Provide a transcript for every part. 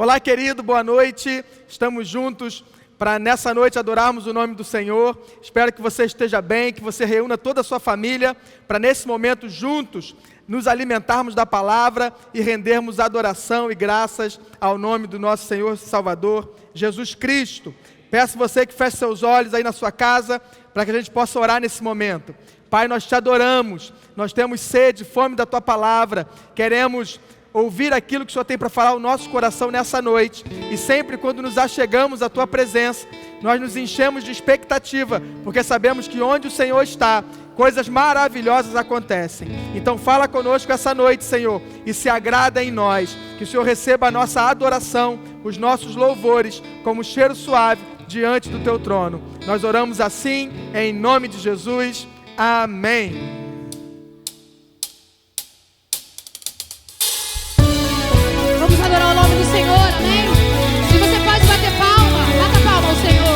Olá, querido, boa noite. Estamos juntos para nessa noite adorarmos o nome do Senhor. Espero que você esteja bem, que você reúna toda a sua família para nesse momento juntos nos alimentarmos da palavra e rendermos adoração e graças ao nome do nosso Senhor e Salvador, Jesus Cristo. Peço você que feche seus olhos aí na sua casa para que a gente possa orar nesse momento. Pai, nós te adoramos, nós temos sede, fome da tua palavra, queremos ouvir aquilo que o Senhor tem para falar ao nosso coração nessa noite. E sempre quando nos achegamos à tua presença, nós nos enchemos de expectativa, porque sabemos que onde o Senhor está, coisas maravilhosas acontecem. Então fala conosco essa noite, Senhor, e se agrada em nós, que o Senhor receba a nossa adoração, os nossos louvores, como cheiro suave diante do teu trono. Nós oramos assim, em nome de Jesus. Amém. Vamos adorar o nome do Senhor, amém? Se você pode bater palma, bata palma ao Senhor.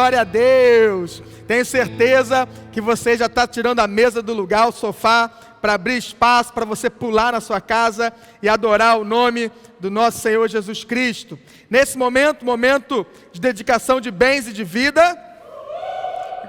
Glória a Deus. Tenho certeza que você já está tirando a mesa do lugar, o sofá, para abrir espaço para você pular na sua casa e adorar o nome do nosso Senhor Jesus Cristo. Nesse momento de dedicação de bens e de vida.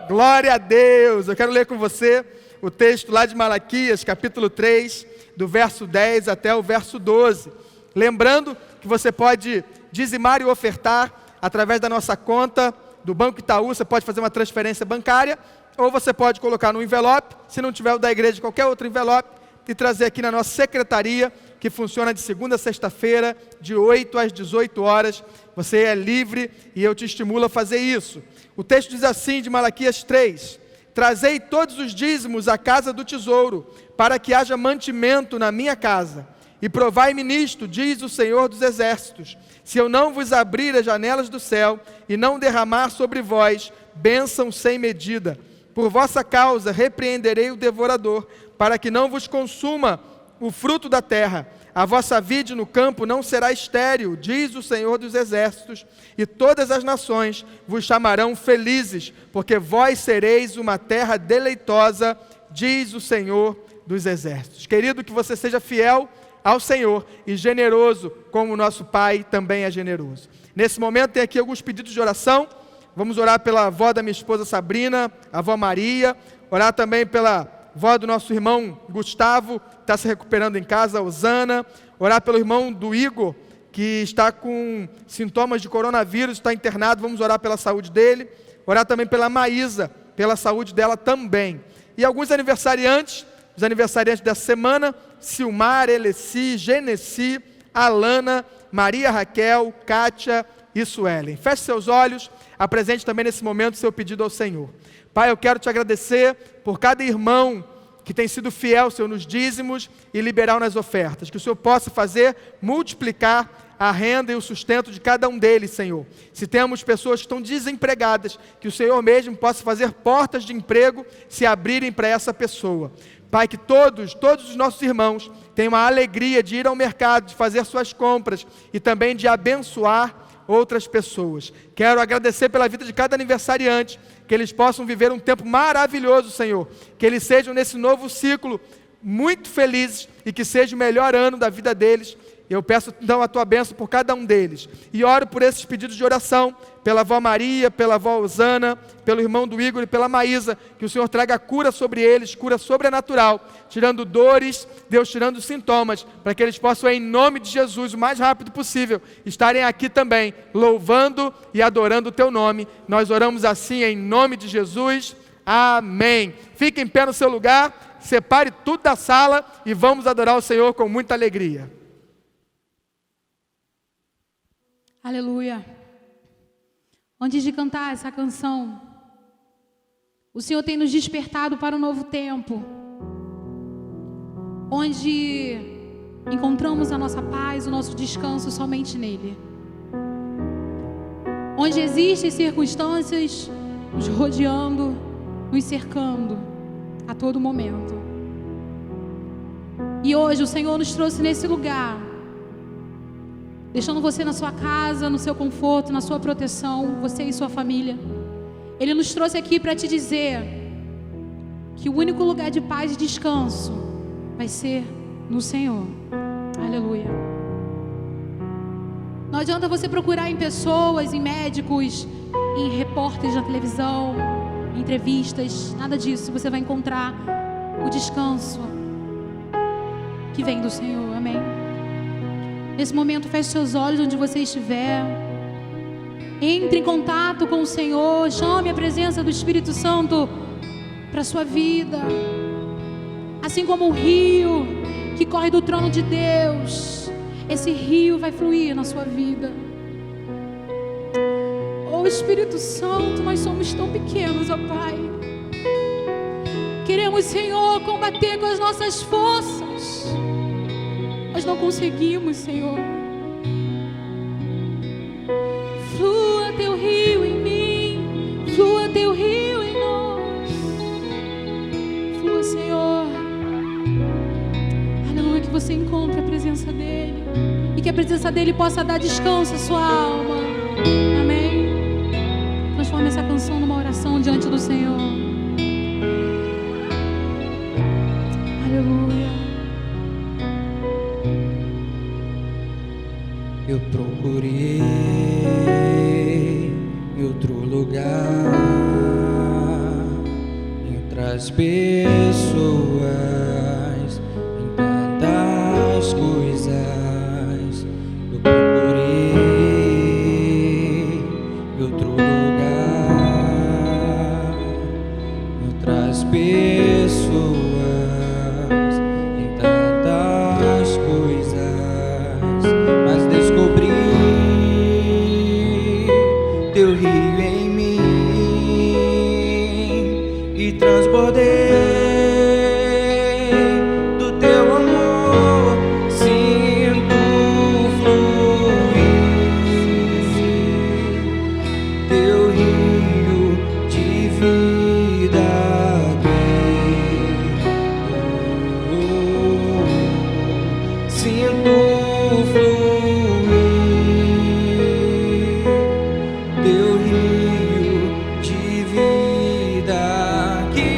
Glória a Deus. Eu quero ler com você o texto lá de Malaquias, capítulo 3, do verso 10 até o verso 12. Lembrando que você pode dizimar e ofertar através da nossa conta do Banco Itaú. Você pode fazer uma transferência bancária, ou você pode colocar no envelope, se não tiver o da igreja, qualquer outro envelope, e trazer aqui na nossa secretaria, que funciona de segunda a sexta-feira, de 8 às 18 horas. Você é livre e eu te estimulo a fazer isso. O texto diz assim, de Malaquias 3: Trazei todos os dízimos à casa do tesouro, para que haja mantimento na minha casa. E provai-me nisto, diz o Senhor dos Exércitos, se eu não vos abrir as janelas do céu, e não derramar sobre vós bênção sem medida. Por vossa causa repreenderei o devorador, para que não vos consuma o fruto da terra. A vossa vide no campo não será estéril, diz o Senhor dos Exércitos, e todas as nações vos chamarão felizes, porque vós sereis uma terra deleitosa, diz o Senhor dos Exércitos. Querido, que você seja fiel ao Senhor e generoso, como o nosso Pai também é generoso. Nesse momento tem aqui alguns pedidos de oração. Vamos orar pela avó da minha esposa Sabrina, a avó Maria, orar também pela avó do nosso irmão Gustavo, que está se recuperando em casa, Osana, orar pelo irmão do Igor, que está com sintomas de coronavírus, está internado, vamos orar pela saúde dele, orar também pela Maísa, pela saúde dela também. E alguns aniversariantes, os aniversariantes dessa semana: Silmar, Eleci, Genesi, Alana, Maria Raquel, Kátia e Suelen. Feche seus olhos, apresente também nesse momento o seu pedido ao Senhor. Pai, eu quero te agradecer por cada irmão que tem sido fiel, Senhor, nos dízimos e liberal nas ofertas. Que o Senhor possa fazer multiplicar a renda e o sustento de cada um deles, Senhor. Se temos pessoas que estão desempregadas, que o Senhor mesmo possa fazer portas de emprego se abrirem para essa pessoa. Pai, que todos os nossos irmãos tenham a alegria de ir ao mercado, de fazer suas compras e também de abençoar outras pessoas. Quero agradecer pela vida de cada aniversariante, que eles possam viver um tempo maravilhoso, Senhor, que eles sejam nesse novo ciclo muito felizes e que seja o melhor ano da vida deles. Eu peço então a tua bênção por cada um deles e oro por esses pedidos de oração, pela avó Maria, pela avó Osana, pelo irmão do Igor e pela Maísa, que o Senhor traga cura sobre eles, cura sobrenatural, tirando dores, Deus, tirando sintomas, para que eles possam, em nome de Jesus, o mais rápido possível, estarem aqui também, louvando e adorando o teu nome. Nós oramos assim em nome de Jesus, amém. Fique em pé no seu lugar, separe tudo da sala e vamos adorar o Senhor com muita alegria. Aleluia. Antes de cantar essa canção, o Senhor tem nos despertado para um novo tempo, onde encontramos a nossa paz, o nosso descanso somente nele. Onde existem circunstâncias nos rodeando, nos cercando a todo momento. E hoje o Senhor nos trouxe nesse lugar, deixando você na sua casa, no seu conforto, na sua proteção, você e sua família. Ele nos trouxe aqui para te dizer que o único lugar de paz e descanso vai ser no Senhor. Aleluia. Não adianta você procurar em pessoas, em médicos, em repórteres na televisão, em entrevistas, nada disso. Você vai encontrar o descanso que vem do Senhor. Amém. Nesse momento, feche seus olhos onde você estiver. Entre em contato com o Senhor. Chame a presença do Espírito Santo para a sua vida. Assim como um rio que corre do trono de Deus, esse rio vai fluir na sua vida. Oh Espírito Santo, nós somos tão pequenos, ó Pai. Queremos, Senhor, combater com as nossas forças. Nós não conseguimos, Senhor. Flua teu rio em mim, flua teu rio em nós. Flua, Senhor. Aleluia, que você encontre a presença dEle e que a presença dEle possa dar descanso à sua alma. Amém. Transforme essa canção coração diante do Senhor. Aleluia. Eu procurei em outro lugar, em outras pessoas, em tantas coisas. Eu procurei em outro lugar, em outras pessoas, em tantas coisas, mas descobri teu rio em mim e transbordei do teu amor. Sinto fluir teu rio de vida aqui. Sinto fluir teu rio de vida aqui.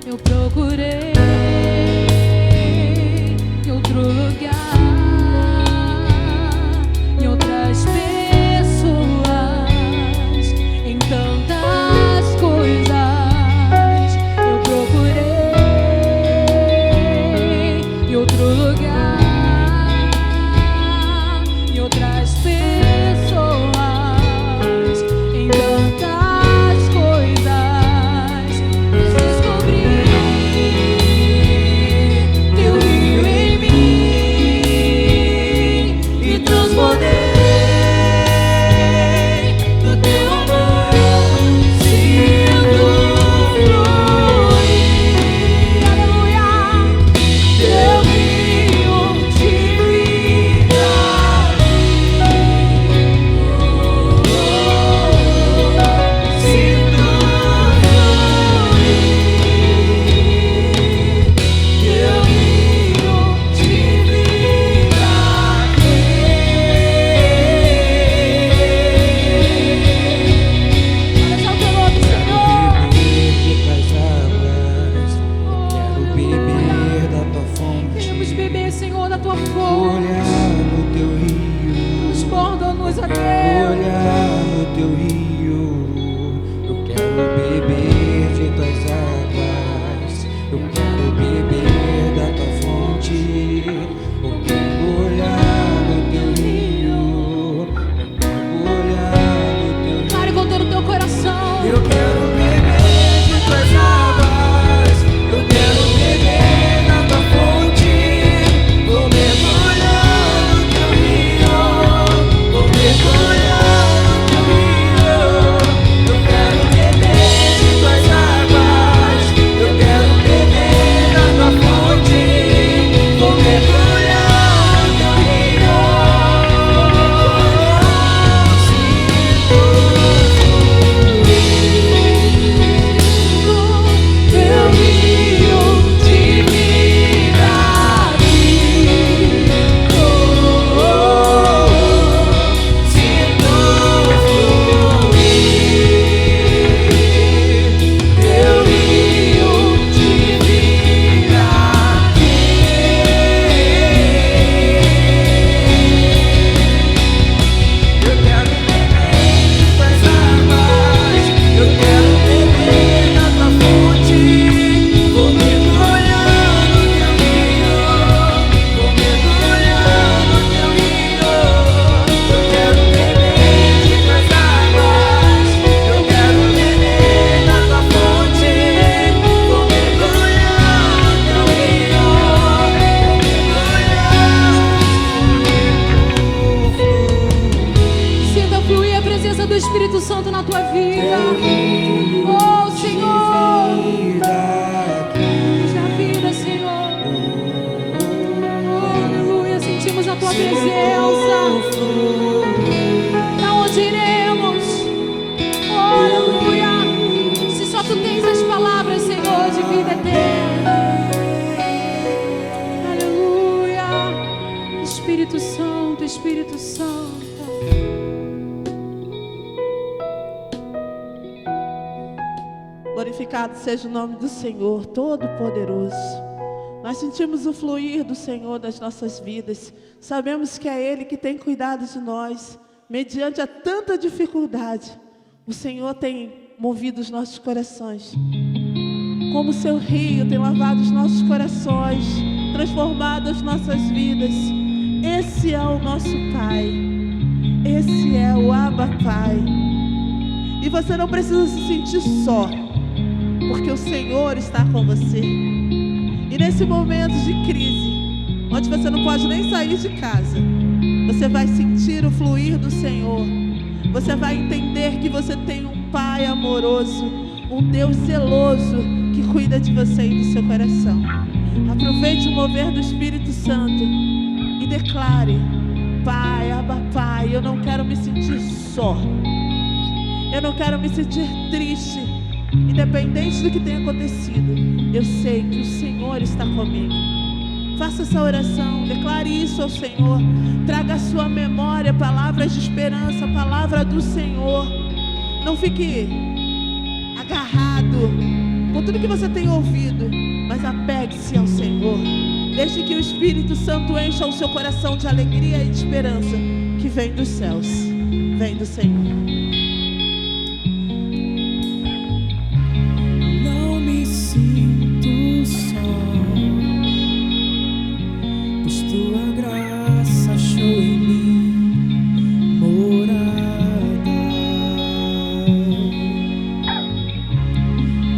Eu procurei em outro lugar, em outras pessoas, em tantas coisas. Eu procurei em outro lugar, em outras pessoas, em tantas coisas. Descobri teu rio em mim e transbordei do teu amor. Sinto fluir, aleluia, teu rio de vida. Sinto fluir teu rio de vida aqui. Olha só o teu nome, Senhor. Quero beber da tua fonte, Queremos beber, Senhor, da tua fonte. olhar no teu rio, Transborda-nos a Deus. olhar no teu rio. Eu quero beber de tuas águas, eu quero beber da tua fonte. Eu quero olhar no teu rio, eu quero olhar no teu rio. Pare com todo o teu coração. Eu quero beber de tuas águas, eu quero beber da tua fonte. Vou mergulhar no teu rio, vou mergulhar no teu rio. Eu quero beber de tuas águas, eu quero beber da tua fonte. Vou mergulhar no teu rio. Sinto teu rio de vida aqui. Sinto fluir teu rio de vida aqui. Eu quero beber de tuas águas, eu quero beber da tua fonte. Vou mergulhar no teu rio, vou mergulhar no teu rio. Eu quero beber de tuas águas, eu quero beber da tua fonte. Vou mergulhar no teu rio, Sinta fluir a presença do Espírito Santo na tua vida. Oh, Senhor, luz na vida, Senhor. Oh, aleluia, sentimos a tua presença. Pra onde iremos? Oh, aleluia. Se só tu tens as palavras, Senhor, de vida eterna. Aleluia. Espírito Santo, Espírito Santo. Glorificado seja o nome do Senhor Todo-Poderoso. Nós sentimos o fluir do Senhor das nossas vidas. Sabemos que é Ele que tem cuidado de nós. Mediante a tanta dificuldade, o Senhor tem movido os nossos corações. Como o seu rio tem lavado os nossos corações, transformado as nossas vidas. Esse é o nosso Pai. Esse é o Abba Pai. E você não precisa se sentir só, porque o Senhor está com você. E nesse momento de crise, onde você não pode nem sair de casa, você vai sentir o fluir do Senhor. Você vai entender que você tem um Pai amoroso, um Deus zeloso que cuida de você e do seu coração. Aproveite o mover do Espírito Santo e declare: Pai, Abba Pai, eu não quero me sentir só. Eu não quero me sentir triste, independente do que tenha acontecido. Eu sei que o Senhor está comigo. Faça essa oração, declare isso ao Senhor. Traga à sua memória palavras de esperança, palavra do Senhor. Não fique agarrado com tudo que você tem ouvido, mas apegue-se ao Senhor. Deixe que o Espírito Santo encha o seu coração de alegria e de esperança que vem dos céus, vem do Senhor. Tua graça achou em mim morada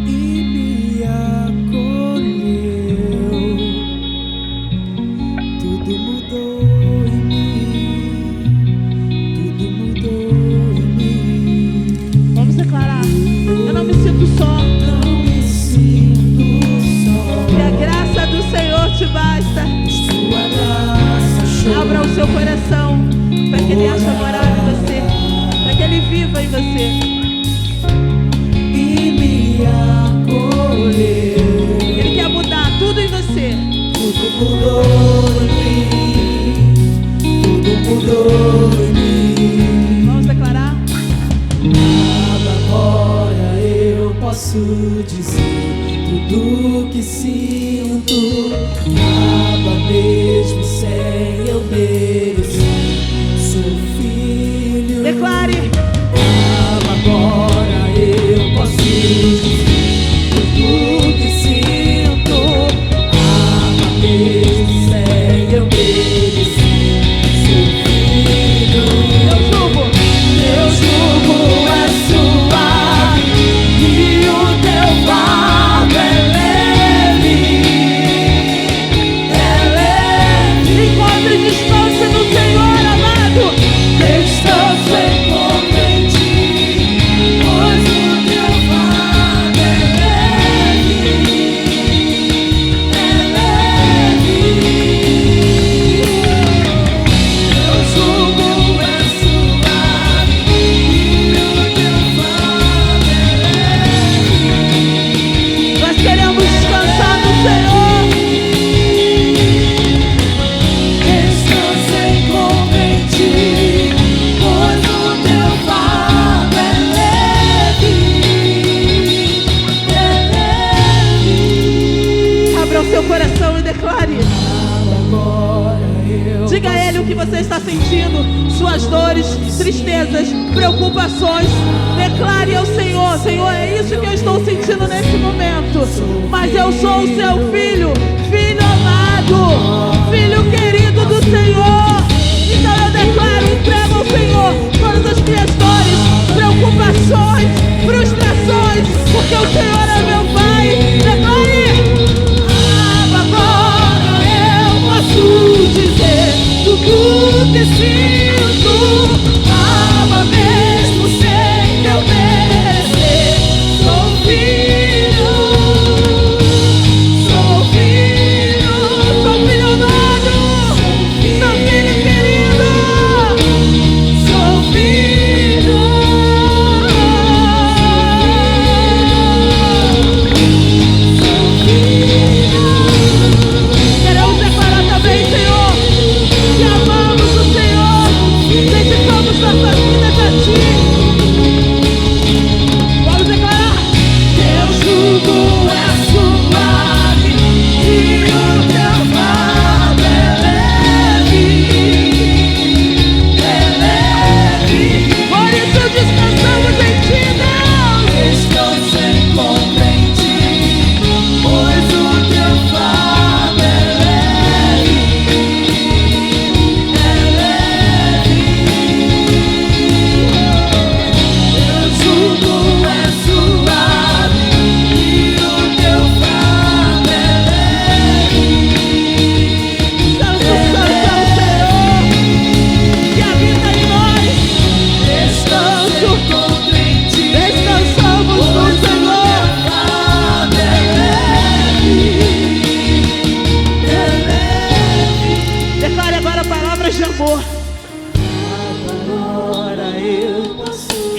e me acolheu. Tudo mudou em mim, tudo mudou em mim. Vamos declarar: eu não me sinto só. Não me sinto só. Que a graça do Senhor te basta. Abra o seu coração para que Ele ache morada em você, para que Ele viva em você. E me acolheu. Ele quer mudar tudo em você. Tudo mudou em mim, tudo mudou em mim. Vamos declarar? Agora eu posso dizer tudo que sinto. Mesmo sem eu merecer, sou filho. Declare. Agora eu posso dizer tudo que sinto. Mesmo sem eu merecer, sou filho. Meu jugo é suave e o teu fardo é leve. Encontre descanso no Senhor, amado. Descanso encontre em ti, pois o teu fardo é leve, é leve. Meu jugo é suave e o teu fardo é leve. Nós queremos descansar no Senhor. Seu coração e declare. Diga a Ele o que você está sentindo, suas dores, tristezas, preocupações. Declare ao Senhor: Senhor, é isso que eu estou sentindo nesse momento, mas eu sou o seu filho, filho amado, filho querido do Senhor. Então eu declaro, entrego ao Senhor todas as minhas dores, preocupações, frustrações, porque o Senhor é meu Pai. Declare. Posso dizer tudo que sinto. Ama mesmo sem eu merecer. Sou filho, sou filho, sou filho amado, sou filho querido, sou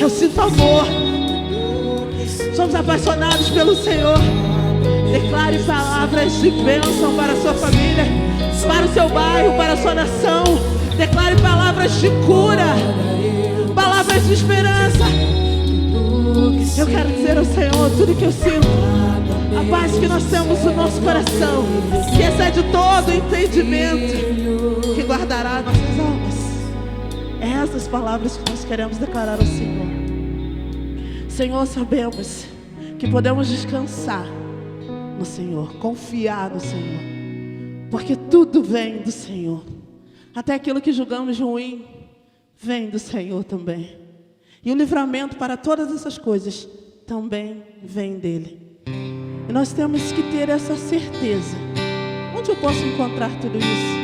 eu sinto amor. Somos apaixonados pelo Senhor. Declare palavras de bênção para a sua família, para o seu bairro, para a sua nação. Declare palavras de cura, palavras de esperança. Eu quero dizer ao Senhor tudo que eu sinto. A paz que nós temos no nosso coração, que excede todo entendimento, que guardará nossas almas. É essas palavras que nós queremos declarar ao Senhor. Senhor, sabemos que podemos descansar no Senhor, confiar no Senhor, porque tudo vem do Senhor. Até aquilo que julgamos ruim vem do Senhor também. E o livramento para todas essas coisas também vem dele. E nós temos que ter essa certeza. Onde eu posso encontrar tudo isso?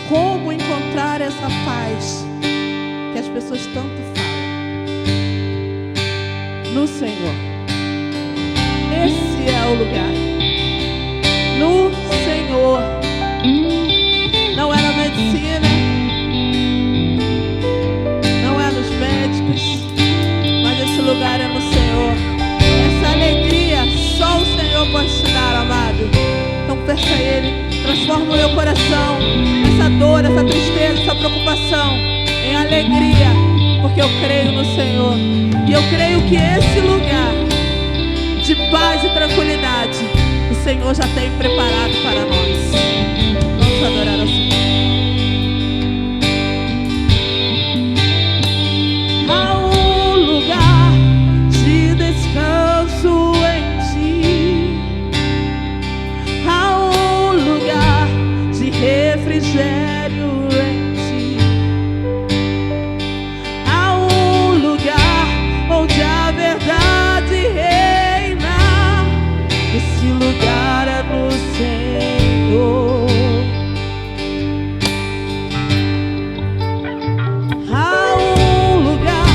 Como encontrar essa paz que as pessoas tanto falam? No Senhor. Esse é o lugar. No Senhor. Não é na medicina, não é nos médicos, mas esse lugar é no Senhor. Essa alegria só o Senhor pode te dar, amado. Então peça a Ele, transforma o meu coração, essa dor, essa tristeza, essa preocupação em alegria, porque eu creio no Senhor. E eu creio que esse lugar de paz e tranquilidade o Senhor já tem preparado para nós. Vamos adorar ao Senhor. Há um lugar de descanso em ti. Há um lugar de refrigério em ti. Há um lugar onde a verdade reina. Esse lugar é no Senhor. Há um lugar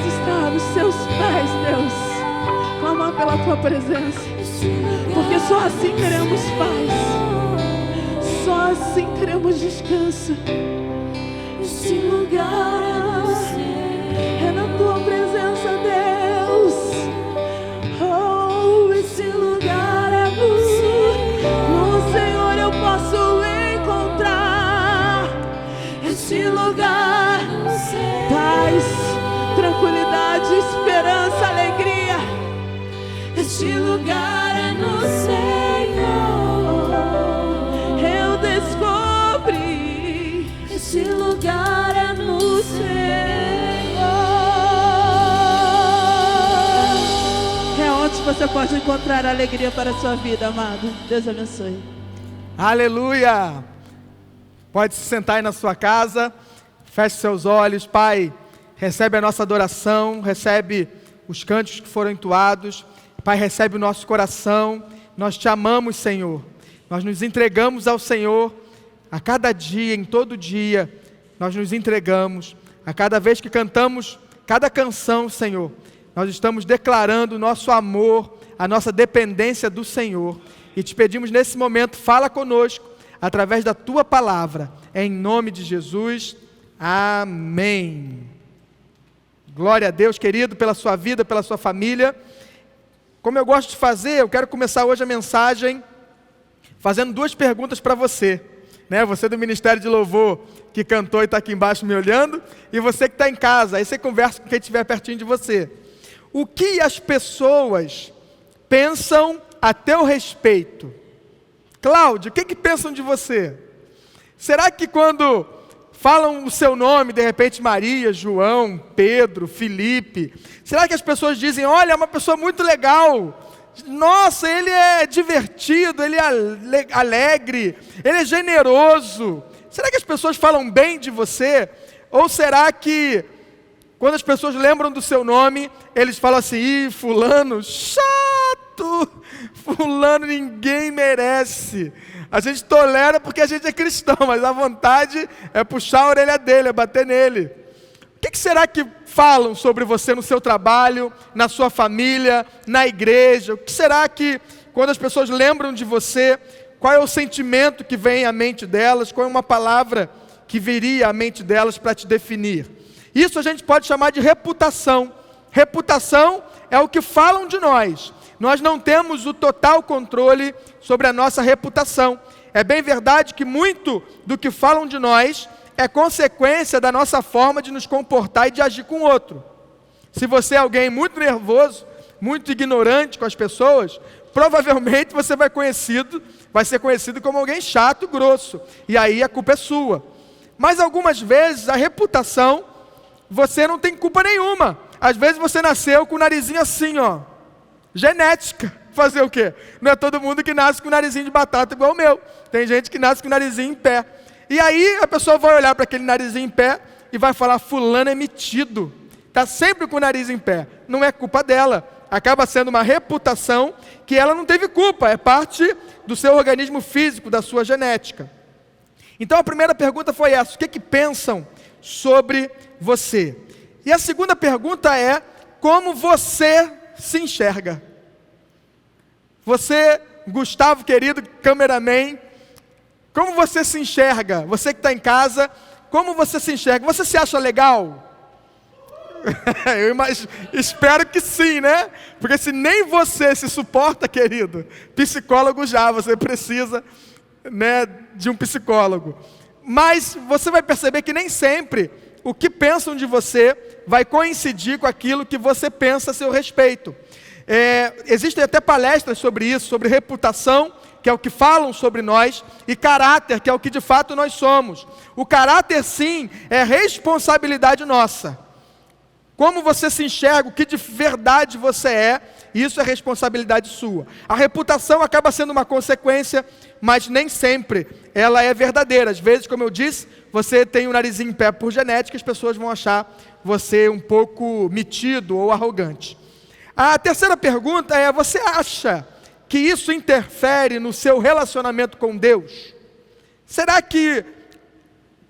queremos estar nos seus pés, Deus. Clamar pela tua presença. Porque só assim teremos paz. Só assim teremos descanso. Esse lugar É na tua presença, Deus. Oh, esse lugar é no Senhor eu posso encontrar. Esse lugar, paz, tranquilidade, esperança, alegria. Este lugar é no Senhor. Eu descobri. Este lugar é no Senhor. É onde você pode encontrar alegria para a sua vida, amado. Deus abençoe. Aleluia! Pode se sentar aí na sua casa, feche seus olhos. Pai, recebe a nossa adoração, recebe os cânticos que foram entoados. Pai, recebe o nosso coração. Nós te amamos, Senhor. Nós nos entregamos ao Senhor a cada dia, em todo dia. Nós nos entregamos. A cada vez que cantamos cada canção, Senhor, nós estamos declarando o nosso amor, a nossa dependência do Senhor. E te pedimos nesse momento, fala conosco, através da tua palavra, em nome de Jesus, amém. Glória a Deus, querido, pela sua vida, pela sua família. Como eu gosto de fazer, eu quero começar hoje a mensagem fazendo duas perguntas para você, né? Você do Ministério de Louvor, que cantou e está aqui embaixo me olhando, e você que está em casa, aí você conversa com quem estiver pertinho de você. O que as pessoas pensam a teu respeito? Cláudio, o que pensam de você? Será que quando falam o seu nome, de repente Maria, João, Pedro, Felipe, será que as pessoas dizem, olha, é uma pessoa muito legal, nossa, ele é divertido, ele é alegre, ele é generoso? Será que as pessoas falam bem de você? Ou será que quando as pessoas lembram do seu nome, eles falam assim, ih, fulano, chato, fulano ninguém merece. A gente tolera porque a gente é cristão, mas a vontade é puxar a orelha dele, é bater nele. O que será que falam sobre você no seu trabalho, na sua família, na igreja? O que será que, quando as pessoas lembram de você, qual é o sentimento que vem à mente delas? Qual é uma palavra que viria à mente delas para te definir? Isso a gente pode chamar de reputação. Reputação é o que falam de nós. Nós não temos o total controle sobre a nossa reputação. É bem verdade que muito do que falam de nós é consequência da nossa forma de nos comportar e de agir com o outro. Se você é alguém muito nervoso, muito ignorante com as pessoas, provavelmente você vai ser conhecido como alguém chato, grosso. E aí a culpa é sua. Mas algumas vezes a reputação, você não tem culpa nenhuma. Às vezes você nasceu com o narizinho assim, ó. Genética. Fazer o quê? Não é todo mundo que nasce com o narizinho de batata igual o meu. Tem gente que nasce com o narizinho em pé. E aí a pessoa vai olhar para aquele narizinho em pé e vai falar, fulano é metido. Está sempre com o nariz em pé. Não é culpa dela. Acaba sendo uma reputação que ela não teve culpa. É parte do seu organismo físico, da sua genética. Então a primeira pergunta foi essa. O que pensam sobre você? E a segunda pergunta é, como você se enxerga? Você, Gustavo, querido cameraman, como você se enxerga? Você que está em casa, como você se enxerga? Você se acha legal? Eu espero que sim, né? Porque se nem você se suporta, querido, psicólogo já, você precisa, né, de um psicólogo. Mas você vai perceber que nem sempre o que pensam de você vai coincidir com aquilo que você pensa a seu respeito. Existem até palestras sobre isso, sobre reputação, que é o que falam sobre nós, e caráter, que é o que de fato nós somos. O caráter, sim, é responsabilidade nossa. Como você se enxerga, o que de verdade você é, isso é responsabilidade sua. A reputação acaba sendo uma consequência, mas nem sempre ela é verdadeira. Às vezes, como eu disse, você tem o narizinho em pé por genética, as pessoas vão achar você um pouco metido ou arrogante. A terceira pergunta é, você acha que isso interfere no seu relacionamento com Deus? Será que,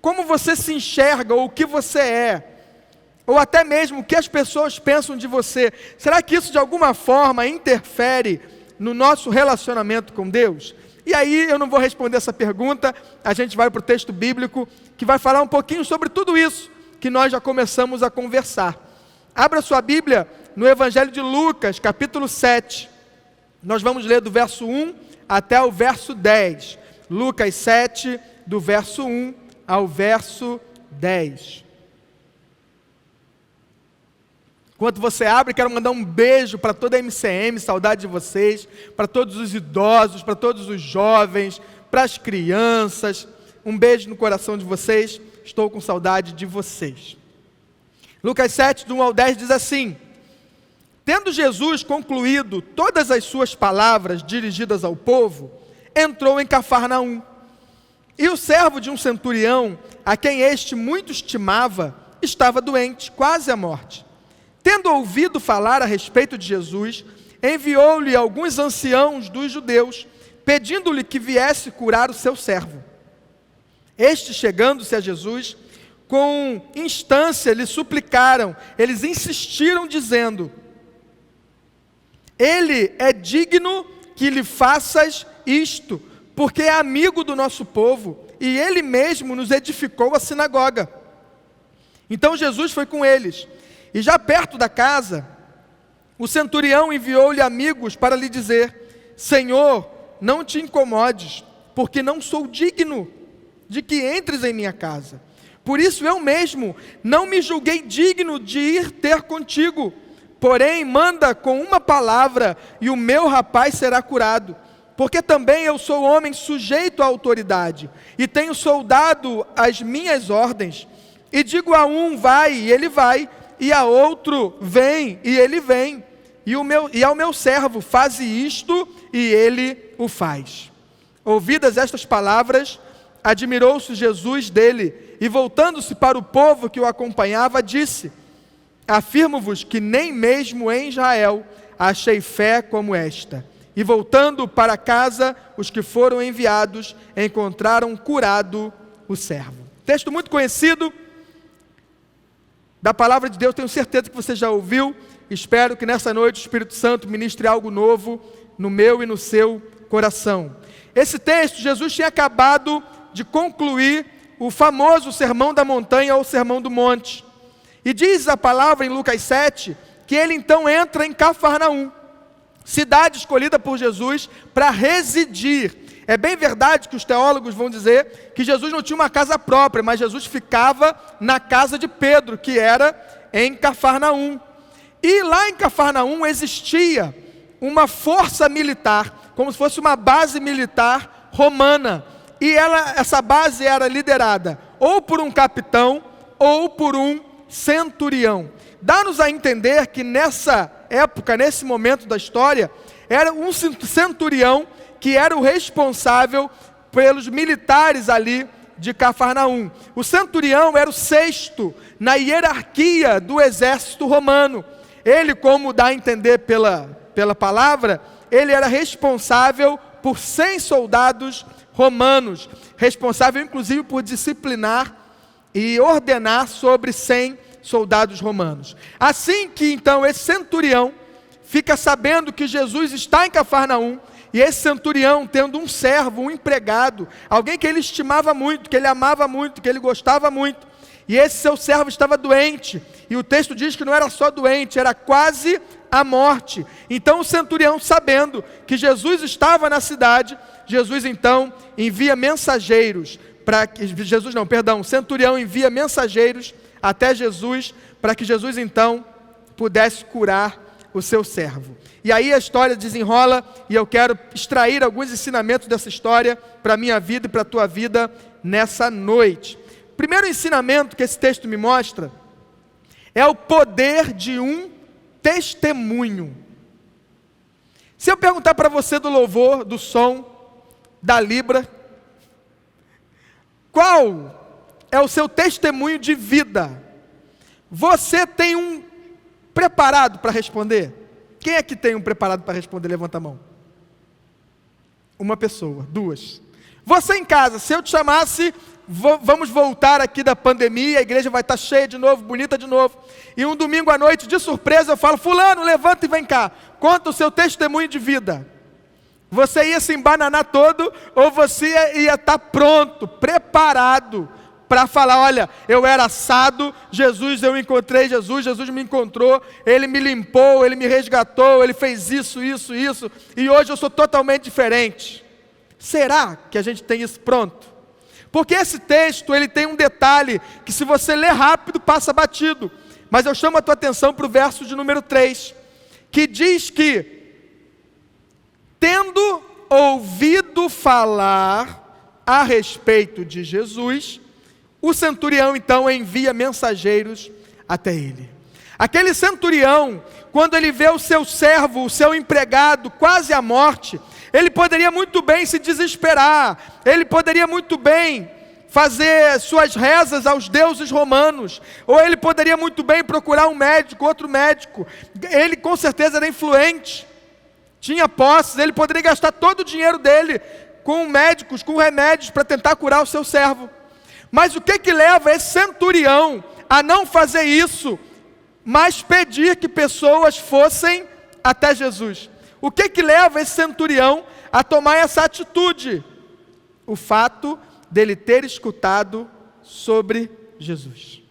como você se enxerga, ou o que você é, ou até mesmo o que as pessoas pensam de você, será que isso de alguma forma interfere no nosso relacionamento com Deus? E aí eu não vou responder essa pergunta, a gente vai para o texto bíblico, que vai falar um pouquinho sobre tudo isso que nós já começamos a conversar. Abra sua Bíblia no Evangelho de Lucas, capítulo 7. Nós vamos ler do verso 1 até o verso 10. Lucas 7, do verso 1 ao verso 10. Enquanto você abre, quero mandar um beijo para toda a MCM, saudade de vocês, para todos os idosos, para todos os jovens, para as crianças. Um beijo no coração de vocês, estou com saudade de vocês. Lucas 7, do 1 ao 10 diz assim: Tendo Jesus concluído todas as suas palavras dirigidas ao povo, entrou em Cafarnaum. E o servo de um centurião, a quem este muito estimava, estava doente, quase à morte. Tendo ouvido falar a respeito de Jesus, enviou-lhe alguns anciãos dos judeus, pedindo-lhe que viesse curar o seu servo. Estes, chegando-se a Jesus, com instância lhe suplicaram, eles insistiram dizendo: Ele é digno que lhe faças isto, porque é amigo do nosso povo, e ele mesmo nos edificou a sinagoga. Então Jesus foi com eles, e já perto da casa, o centurião enviou-lhe amigos para lhe dizer: Senhor, não te incomodes, porque não sou digno de que entres em minha casa. Por isso eu mesmo não me julguei digno de ir ter contigo. Porém, manda com uma palavra, e o meu rapaz será curado. Porque também eu sou homem sujeito à autoridade, e tenho soldado as minhas ordens. E digo a um, vai, e ele vai, e a outro, vem, e ele vem. E ao meu servo, faze isto, e ele o faz. Ouvidas estas palavras, admirou-se Jesus dele, e voltando-se para o povo que o acompanhava, disse: Afirmo-vos que nem mesmo em Israel achei fé como esta. E voltando para casa, os que foram enviados encontraram curado o servo. Texto muito conhecido da palavra de Deus, tenho certeza que você já ouviu. Espero que nessa noite o Espírito Santo ministre algo novo no meu e no seu coração. Esse texto, Jesus tinha acabado de concluir o famoso Sermão da Montanha ou Sermão do Monte. E diz a palavra em Lucas 7, que ele então entra em Cafarnaum, cidade escolhida por Jesus para residir. É bem verdade que os teólogos vão dizer que Jesus não tinha uma casa própria, mas Jesus ficava na casa de Pedro, que era em Cafarnaum. E lá em Cafarnaum existia uma força militar, como se fosse uma base militar romana. E essa base era liderada ou por um capitão ou por um centurião. Dá-nos a entender que nessa época, nesse momento da história, era um centurião que era o responsável pelos militares ali de Cafarnaum. O centurião era o sexto na hierarquia do exército romano. Ele, como dá a entender pela palavra, ele era responsável por 100 soldados romanos, responsável inclusive por disciplinar e ordenar sobre 100 soldados romanos. Assim que então esse centurião fica sabendo que Jesus está em Cafarnaum, e esse centurião tendo um servo, um empregado, alguém que ele estimava muito, que ele amava muito, que ele gostava muito, e esse seu servo estava doente, e o texto diz que não era só doente, era quase à morte. Então o centurião, sabendo que Jesus estava na cidade, Jesus então envia mensageiros o centurião envia mensageiros até Jesus, para que Jesus então pudesse curar o seu servo. E aí a história desenrola, e eu quero extrair alguns ensinamentos dessa história para a minha vida e para a tua vida nessa noite. O primeiro ensinamento que esse texto me mostra é o poder de um testemunho. Se eu perguntar para você do louvor, do som, da Libra, qual é o seu testemunho de vida? Você tem um preparado para responder? Quem é que tem um preparado para responder? Levanta a mão. Uma pessoa, duas. Você em casa, se eu te chamasse vamos voltar aqui da pandemia, a igreja vai estar cheia de novo, bonita de novo. E um domingo à noite, de surpresa, eu falo: fulano, levanta e vem cá, conta o seu testemunho de vida. Você ia se embananar todo, ou você ia estar pronto, preparado, para falar: olha, eu era assado, eu encontrei Jesus, Jesus me encontrou, Ele me limpou, Ele me resgatou, Ele fez isso, isso, isso, e hoje eu sou totalmente diferente. Será que a gente tem isso pronto? Porque esse texto, ele tem um detalhe, que se você ler rápido, passa batido. Mas eu chamo a tua atenção para o verso de número 3, que diz que, tendo ouvido falar a respeito de Jesus, o centurião então envia mensageiros até ele. Aquele centurião, quando ele vê o seu servo, o seu empregado quase à morte, ele poderia muito bem se desesperar, ele poderia muito bem fazer suas rezas aos deuses romanos, ou ele poderia muito bem procurar um médico, outro médico. Ele com certeza era influente, tinha posses, ele poderia gastar todo o dinheiro dele com médicos, com remédios para tentar curar o seu servo. Mas o que leva esse centurião a não fazer isso, mas pedir que pessoas fossem até Jesus? O que leva esse centurião a tomar essa atitude? O fato dele ter escutado sobre Jesus.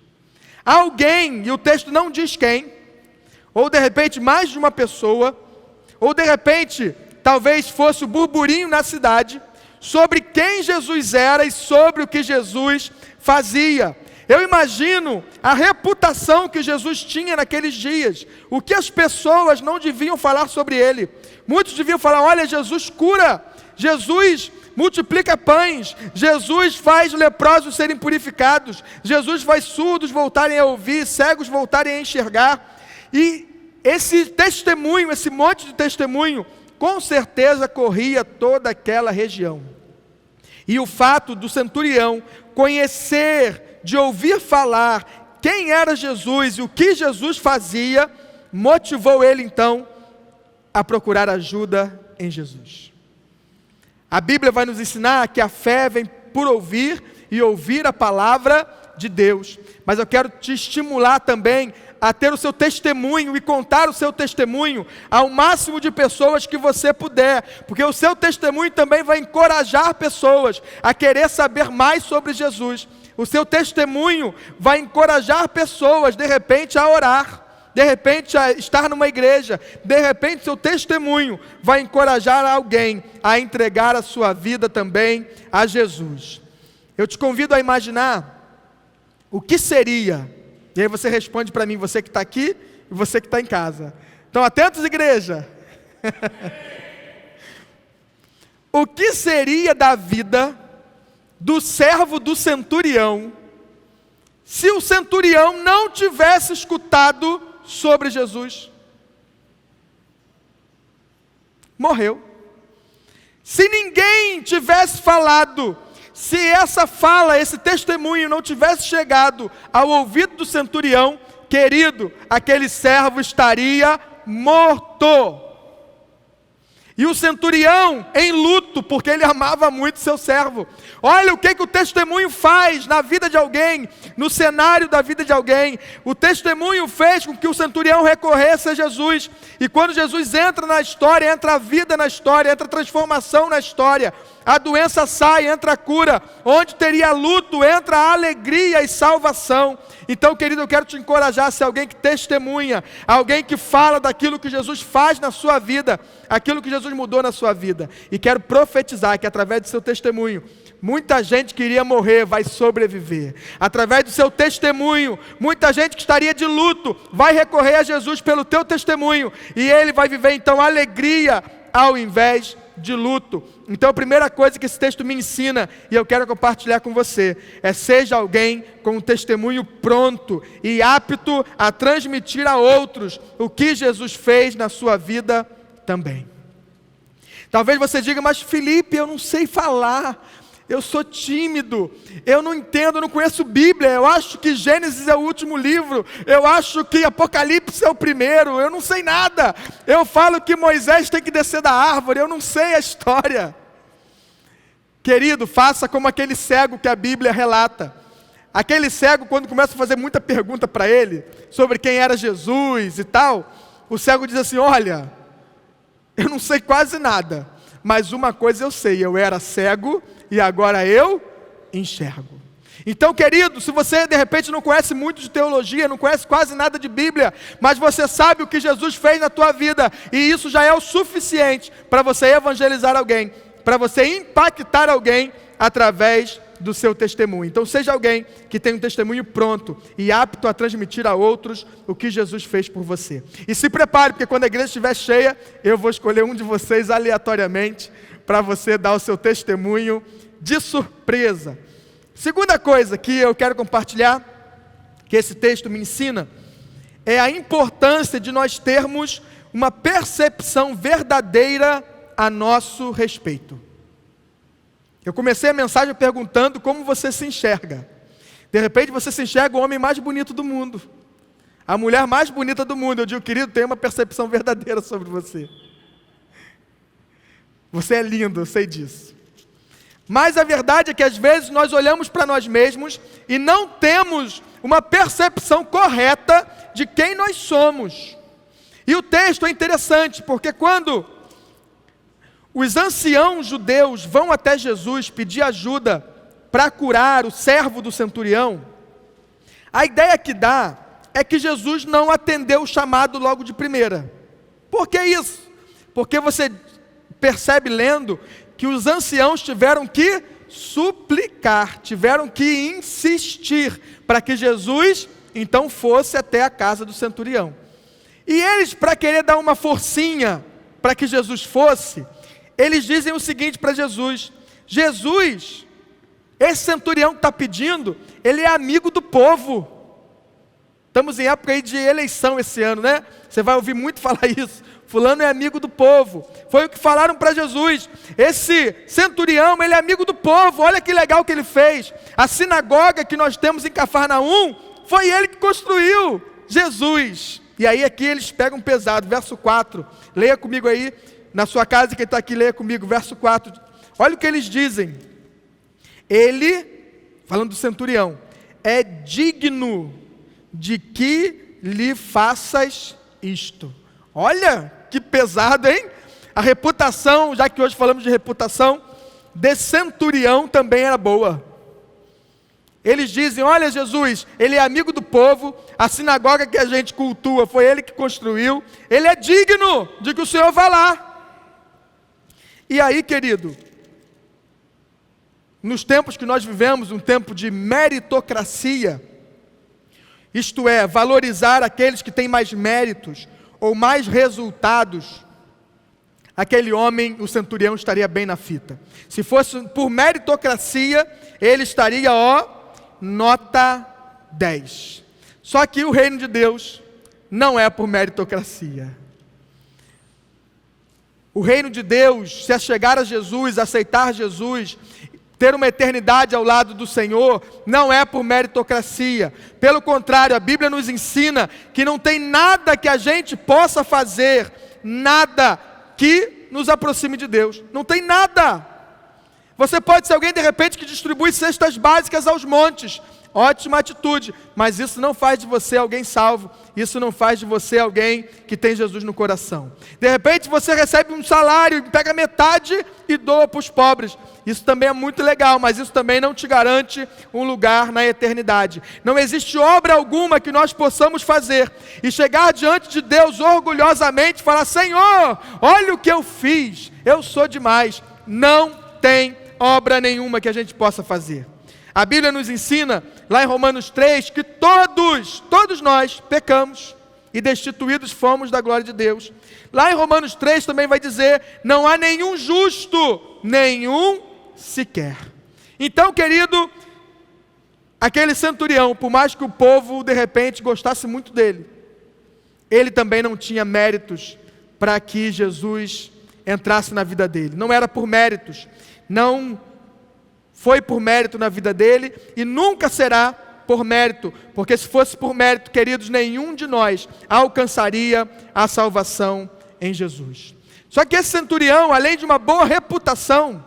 Alguém, e o texto não diz quem, ou de repente mais de uma pessoa, ou de repente talvez fosse o burburinho na cidade, sobre quem Jesus era e sobre o que Jesus fazia. Eu imagino a reputação que Jesus tinha naqueles dias, o que as pessoas não deviam falar sobre ele. Muitos deviam falar: olha, Jesus cura, Jesus multiplica pães, Jesus faz leprosos serem purificados, Jesus faz surdos voltarem a ouvir, cegos voltarem a enxergar. E esse testemunho, esse monte de testemunho, com certeza corria toda aquela região. E o fato do centurião conhecer, de ouvir falar quem era Jesus e o que Jesus fazia, motivou ele então a procurar ajuda em Jesus. A Bíblia vai nos ensinar que a fé vem por ouvir e ouvir a palavra de Deus. Mas eu quero te estimular também a ter o seu testemunho e contar o seu testemunho ao máximo de pessoas que você puder, porque o seu testemunho também vai encorajar pessoas a querer saber mais sobre Jesus. O seu testemunho vai encorajar pessoas, de repente, a orar, de repente a estar numa igreja, de repente seu testemunho vai encorajar alguém a entregar a sua vida também a Jesus. Eu te convido a imaginar o que seria, e aí você responde para mim, você que está aqui e você que está em casa. Então, atentos, igreja. O que seria da vida do servo do centurião, se o centurião não tivesse escutado sobre Jesus? Morreu. Se ninguém tivesse falado, se essa fala, esse testemunho não tivesse chegado ao ouvido do centurião, querido, aquele servo estaria morto. E o centurião em luto, porque ele amava muito seu servo. Olha o que o testemunho faz na vida de alguém, no cenário da vida de alguém. O testemunho fez com que o centurião recorresse a Jesus. E quando Jesus entra na história, entra a vida na história, entra a transformação na história. A doença sai, entra a cura. Onde teria luto, entra a alegria e salvação. Então, querido, eu quero te encorajar a ser alguém que testemunha, alguém que fala daquilo que Jesus faz na sua vida, aquilo que Jesus mudou na sua vida. E quero profetizar que através do seu testemunho, muita gente que iria morrer vai sobreviver. Através do seu testemunho, muita gente que estaria de luto vai recorrer a Jesus pelo teu testemunho. E ele vai viver então alegria ao invés de luto. Então a primeira coisa que esse texto me ensina, e eu quero compartilhar com você, é: seja alguém com um testemunho pronto e apto a transmitir a outros o que Jesus fez na sua vida também. Talvez você diga: mas Felipe, eu não sei falar, eu sou tímido, eu não entendo, eu não conheço Bíblia, eu acho que Gênesis é o último livro, eu acho que Apocalipse é o primeiro, eu não sei nada, eu falo que Moisés tem que descer da árvore, eu não sei a história. Querido, faça como aquele cego que a Bíblia relata. Aquele cego, quando começa a fazer muita pergunta para ele, sobre quem era Jesus e tal, o cego diz assim: olha, eu não sei quase nada, mas uma coisa eu sei, eu era cego e agora eu enxergo. Então, querido, se você de repente não conhece muito de teologia, não conhece quase nada de Bíblia, mas você sabe o que Jesus fez na tua vida, e isso já é o suficiente para você evangelizar alguém, para você impactar alguém através do seu testemunho. Então seja alguém que tem um testemunho pronto e apto a transmitir a outros o que Jesus fez por você. E se prepare, porque quando a igreja estiver cheia, eu vou escolher um de vocês aleatoriamente para você dar o seu testemunho de surpresa. Segunda coisa que eu quero compartilhar, que esse texto me ensina, é a importância de nós termos uma percepção verdadeira a nosso respeito. Eu comecei a mensagem perguntando como você se enxerga. De repente você se enxerga o homem mais bonito do mundo, a mulher mais bonita do mundo. Eu digo, querido, tem uma percepção verdadeira sobre você. Você é lindo, eu sei disso. Mas a verdade é que às vezes nós olhamos para nós mesmos e não temos uma percepção correta de quem nós somos. E o texto é interessante, porque quando os anciãos judeus vão até Jesus pedir ajuda para curar o servo do centurião, a ideia que dá é que Jesus não atendeu o chamado logo de primeira. Por que isso? Porque você percebe lendo que os anciãos tiveram que suplicar, tiveram que insistir para que Jesus então fosse até a casa do centurião. E eles, para querer dar uma forcinha para que Jesus fosse, eles dizem o seguinte para Jesus: Jesus, esse centurião que está pedindo, ele é amigo do povo. Estamos em época aí de eleição esse ano, né? Você vai ouvir muito falar isso. Fulano é amigo do povo. Foi o que falaram para Jesus. Esse centurião, ele é amigo do povo. Olha que legal que ele fez. A sinagoga que nós temos em Cafarnaum, foi ele que construiu. Jesus. E aí aqui eles pegam pesado. Verso 4. Leia comigo aí. Na sua casa, quem está aqui, leia comigo, verso 4. Olha o que eles dizem. Ele, falando do centurião, é digno de que lhe faças isto. Olha que pesado, hein? A reputação, já que hoje falamos de reputação, desse centurião também era boa. Eles dizem: olha, Jesus, ele é amigo do povo, a sinagoga que a gente cultua foi ele que construiu, ele é digno de que o Senhor vá lá. E aí, querido, nos tempos que nós vivemos, um tempo de meritocracia, isto é, valorizar aqueles que têm mais méritos ou mais resultados, aquele homem, o centurião, estaria bem na fita. Se fosse por meritocracia, ele estaria, nota 10. Só que o reino de Deus não é por meritocracia. O reino de Deus, se chegar a Jesus, aceitar Jesus, ter uma eternidade ao lado do Senhor, não é por meritocracia. Pelo contrário, a Bíblia nos ensina que não tem nada que a gente possa fazer, nada que nos aproxime de Deus. Não tem nada. Você pode ser alguém de repente que distribui cestas básicas aos montes. Ótima atitude, mas isso não faz de você alguém salvo, isso não faz de você alguém que tem Jesus no coração. De repente você recebe um salário, pega metade e doa para os pobres. Isso também é muito legal, mas isso também não te garante um lugar na eternidade. Não existe obra alguma que nós possamos fazer e chegar diante de Deus orgulhosamente e falar: Senhor, olha o que eu fiz, eu sou demais. Não tem obra nenhuma que a gente possa fazer. A Bíblia nos ensina, lá em Romanos 3, que todos nós pecamos e destituídos fomos da glória de Deus. Lá em Romanos 3 também vai dizer: não há nenhum justo, nenhum sequer. Então, querido, aquele centurião, por mais que o povo de repente gostasse muito dele, ele também não tinha méritos para que Jesus entrasse na vida dele. Não era por méritos, não foi por mérito na vida dele e nunca será por mérito, porque se fosse por mérito, queridos, nenhum de nós alcançaria a salvação em Jesus. Só que esse centurião, além de uma boa reputação,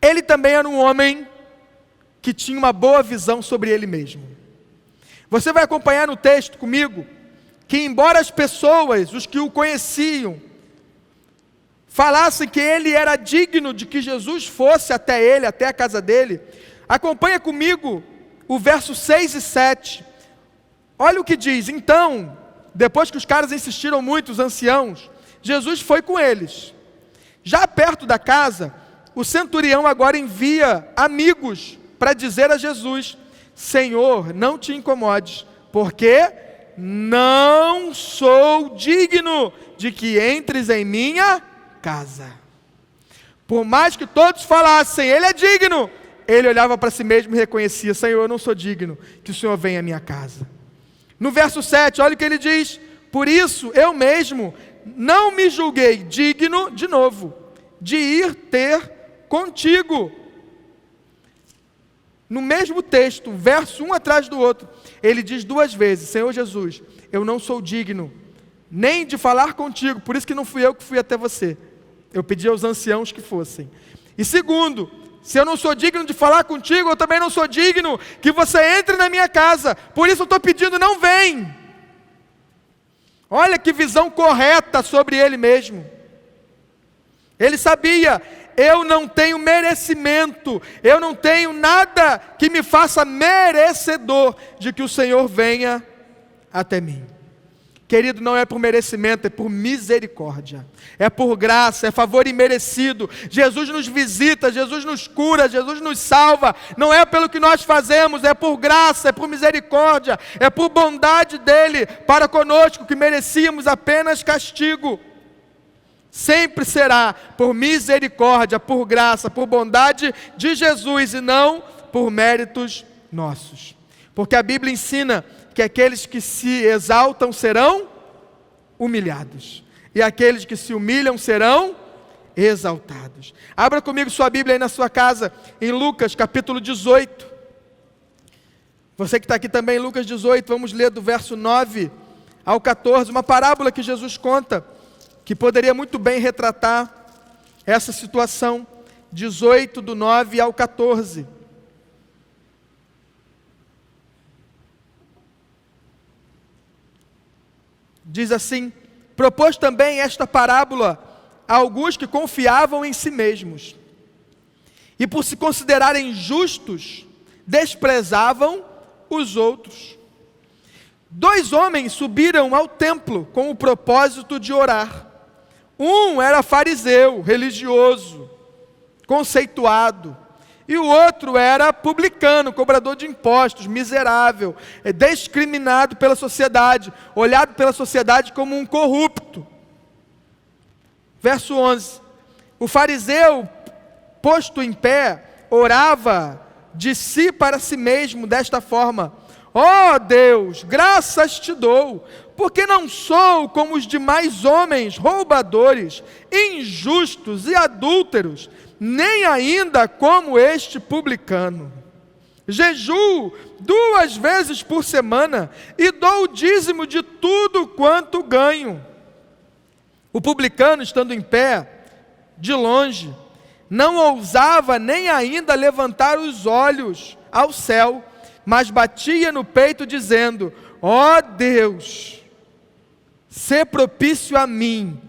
Ele também era um homem que tinha uma boa visão sobre ele mesmo. Você vai acompanhar no texto comigo que, embora as pessoas, os que o conheciam, falassem que ele era digno de que Jesus fosse até ele, até a casa dele, acompanha comigo o verso 6 e 7. Olha o que diz: então, depois que os caras insistiram muito, os anciãos, Jesus foi com eles. Já perto da casa, o centurião agora envia amigos para dizer a Jesus: Senhor, não te incomodes, porque não sou digno de que entres em minha casa. Por mais que todos falassem, ele é digno, ele olhava para si mesmo e reconhecia: Senhor, eu não sou digno que o Senhor venha à minha casa. No verso 7, olha o que ele diz: por isso eu mesmo não me julguei digno, de novo, de ir ter contigo. No mesmo texto, verso um atrás do outro, ele diz duas vezes: Senhor Jesus, eu não sou digno nem de falar contigo, por isso que não fui eu que fui até você, eu pedi aos anciãos que fossem. E segundo, se eu não sou digno de falar contigo, eu também não sou digno que você entre na minha casa, por isso eu estou pedindo, não vem. Olha que visão correta sobre ele mesmo. Ele sabia: eu não tenho merecimento, eu não tenho nada que me faça merecedor de que o Senhor venha até mim. Querido, não é por merecimento, é por misericórdia, é por graça, é favor imerecido. Jesus nos visita, Jesus nos cura, Jesus nos salva, não é pelo que nós fazemos, é por graça, é por misericórdia, é por bondade dele para conosco, que merecíamos apenas castigo. Sempre será por misericórdia, por graça, por bondade de Jesus e não por méritos nossos. Porque a Bíblia ensina que aqueles que se exaltam serão humilhados, e aqueles que se humilham serão exaltados. Abra comigo sua Bíblia aí na sua casa, em Lucas capítulo 18. Você que está aqui também, em Lucas 18, vamos ler do verso 9 ao 14, uma parábola que Jesus conta, que poderia muito bem retratar essa situação. 18, do 9 ao 14. Diz assim: propôs também esta parábola a alguns que confiavam em si mesmos, e por se considerarem justos, desprezavam os outros. 2 homens subiram ao templo com o propósito de orar. Um era fariseu, religioso, conceituado, e o outro era publicano, cobrador de impostos, miserável, discriminado pela sociedade, olhado pela sociedade como um corrupto. Verso 11: o fariseu, posto em pé, orava de si para si mesmo desta forma: ó Deus, graças te dou, porque não sou como os demais homens, roubadores, injustos e adúlteros, nem ainda como este publicano. Jejuo 2 vezes por semana e dou o dízimo de tudo quanto ganho. O publicano, estando em pé, de longe, não ousava nem ainda levantar os olhos ao céu, mas batia no peito dizendo: ó Deus, sê propício a mim,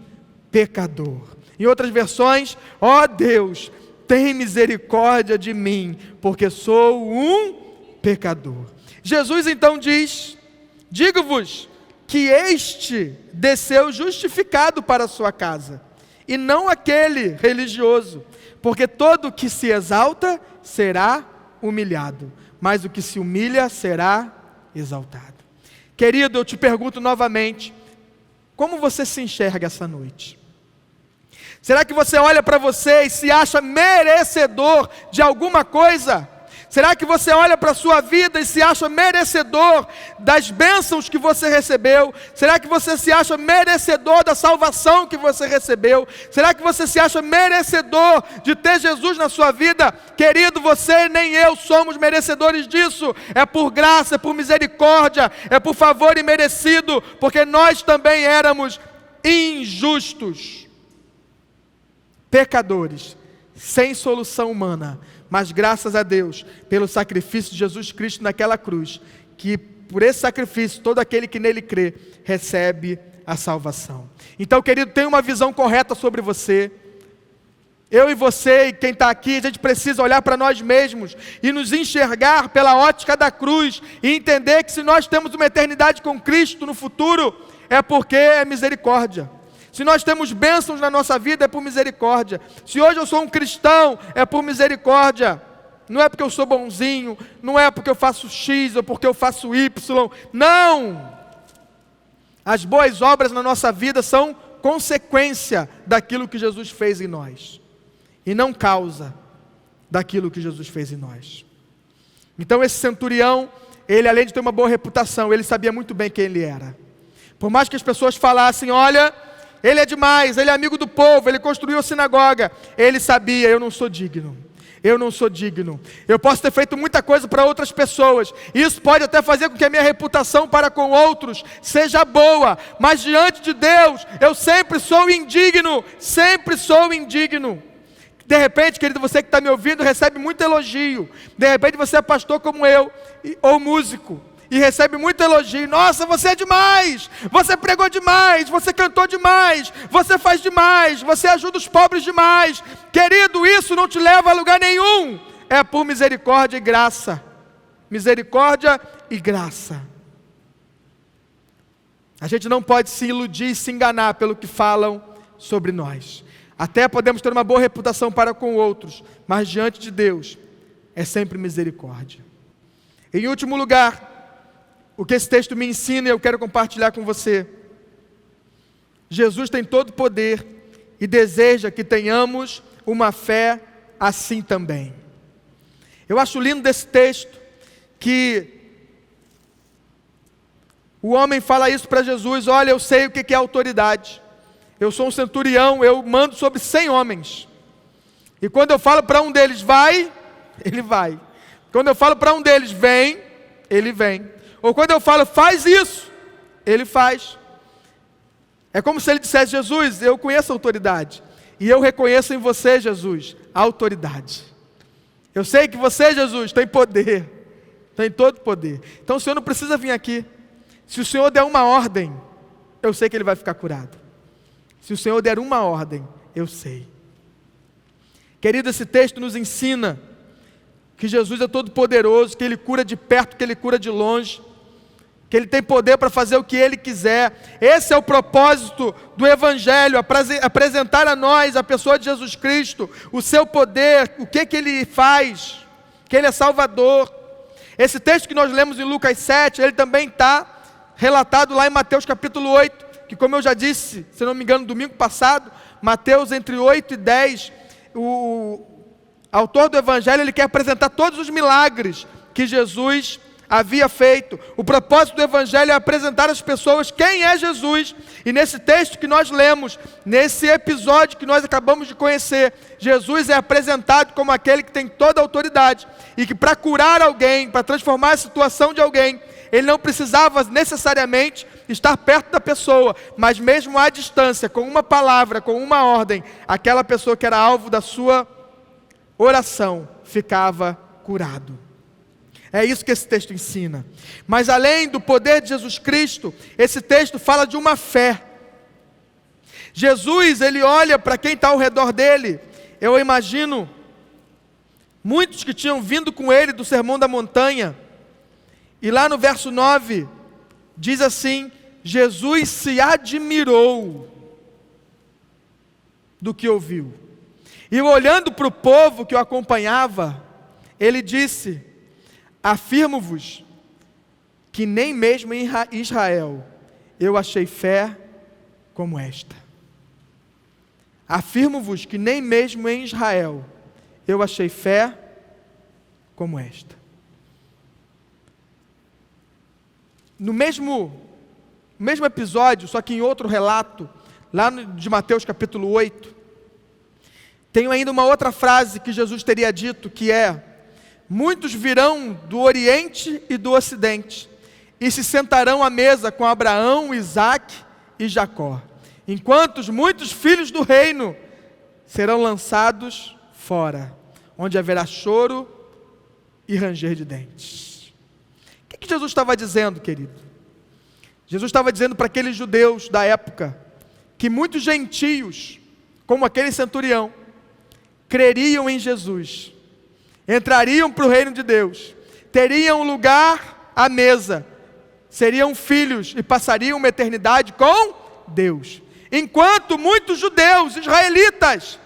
pecador. Em outras versões: ó Deus, tem misericórdia de mim, porque sou um pecador. Jesus então diz: digo-vos que este desceu justificado para a sua casa, e não aquele religioso, porque todo o que se exalta será humilhado, mas o que se humilha será exaltado. Querido, eu te pergunto novamente: como você se enxerga essa noite? Será que você olha para você e se acha merecedor de alguma coisa? Será que você olha para a sua vida e se acha merecedor das bênçãos que você recebeu? Será que você se acha merecedor da salvação que você recebeu? Será que você se acha merecedor de ter Jesus na sua vida? Querido, você nem eu somos merecedores disso. É por graça, é por misericórdia, é por favor imerecido, porque nós também éramos injustos, pecadores, sem solução humana, mas graças a Deus, pelo sacrifício de Jesus Cristo naquela cruz, que por esse sacrifício, todo aquele que nele crê, recebe a salvação. Então, querido, tenha uma visão correta sobre você. Eu e você e quem está aqui, a gente precisa olhar para nós mesmos e nos enxergar pela ótica da cruz e entender que se nós temos uma eternidade com Cristo no futuro, é porque é misericórdia. Se nós temos bênçãos na nossa vida, é por misericórdia. Se hoje eu sou um cristão, é por misericórdia. Não é porque eu sou bonzinho, não é porque eu faço X ou porque eu faço Y. Não! As boas obras na nossa vida são consequência daquilo que Jesus fez em nós. E não causa daquilo que Jesus fez em nós. Então esse centurião, ele além de ter uma boa reputação, ele sabia muito bem quem ele era. Por mais que as pessoas falassem, olha, ele é demais, ele é amigo do povo, ele construiu a sinagoga. Ele sabia, eu não sou digno. Eu não sou digno. Eu posso ter feito muita coisa para outras pessoas. Isso pode até fazer com que a minha reputação para com outros seja boa. Mas diante de Deus, eu sempre sou indigno. Sempre sou indigno. De repente, querido, você que está me ouvindo, recebe muito elogio. De repente você é pastor como eu, ou músico, e recebe muito elogio. Nossa, você é demais, você pregou demais, você cantou demais, você faz demais, você ajuda os pobres demais. Querido, isso não te leva a lugar nenhum. É por misericórdia e graça. Misericórdia e graça. A gente não pode se iludir e se enganar pelo que falam sobre nós. Até podemos ter uma boa reputação para com outros, mas diante de Deus é sempre misericórdia. Em último lugar, o que esse texto me ensina e eu quero compartilhar com você. Jesus tem todo o poder e deseja que tenhamos uma fé assim também. Eu acho lindo desse texto que o homem fala isso para Jesus: olha, eu sei o que é autoridade. Eu sou um centurião, eu mando sobre 100 homens. E quando eu falo para um deles, vai, ele vai. Quando eu falo para um deles, vem, ele vem. Ou quando eu falo, faz isso, ele faz. É como se ele dissesse: Jesus, eu conheço a autoridade. E eu reconheço em você, Jesus, a autoridade. Eu sei que você, Jesus, tem poder. Tem todo poder. Então o Senhor não precisa vir aqui. Se o Senhor der uma ordem, eu sei que ele vai ficar curado. Se o Senhor der uma ordem, eu sei. Querido, esse texto nos ensina que Jesus é todo poderoso, que Ele cura de perto, que Ele cura de longe, que Ele tem poder para fazer o que Ele quiser. Esse é o propósito do Evangelho, apresentar a nós, a pessoa de Jesus Cristo, o seu poder, o que Ele faz, que Ele é Salvador. Esse texto que nós lemos em Lucas 7, ele também está relatado lá em Mateus capítulo 8, que, como eu já disse, se não me engano, domingo passado, Mateus entre 8 e 10, o autor do Evangelho, ele quer apresentar todos os milagres que Jesus havia feito. O propósito do Evangelho é apresentar às pessoas quem é Jesus. E nesse texto que nós lemos, nesse episódio que nós acabamos de conhecer, Jesus é apresentado como aquele que tem toda a autoridade e que para curar alguém, para transformar a situação de alguém, ele não precisava necessariamente estar perto da pessoa, mas mesmo à distância, com uma palavra, com uma ordem, aquela pessoa que era alvo da sua oração ficava curado. É isso que esse texto ensina. Mas além do poder de Jesus Cristo, esse texto fala de uma fé. Jesus, ele olha para quem está ao redor dele. Eu imagino muitos que tinham vindo com ele do Sermão da Montanha. E lá no verso 9, diz assim: Jesus se admirou do que ouviu. E olhando para o povo que o acompanhava, ele disse: afirmo-vos que nem mesmo em Israel eu achei fé como esta. Afirmo-vos que nem mesmo em Israel eu achei fé como esta. No mesmo episódio, só que em outro relato, lá de Mateus capítulo 8, tem ainda uma outra frase que Jesus teria dito, que é: muitos virão do Oriente e do Ocidente, e se sentarão à mesa com Abraão, Isaque e Jacó, enquanto muitos filhos do reino serão lançados fora, onde haverá choro e ranger de dentes. O que Jesus estava dizendo, querido? Jesus estava dizendo para aqueles judeus da época que muitos gentios, como aquele centurião, creriam em Jesus, entrariam para o reino de Deus, teriam lugar à mesa, seriam filhos e passariam uma eternidade com Deus. Enquanto muitos judeus, israelitas,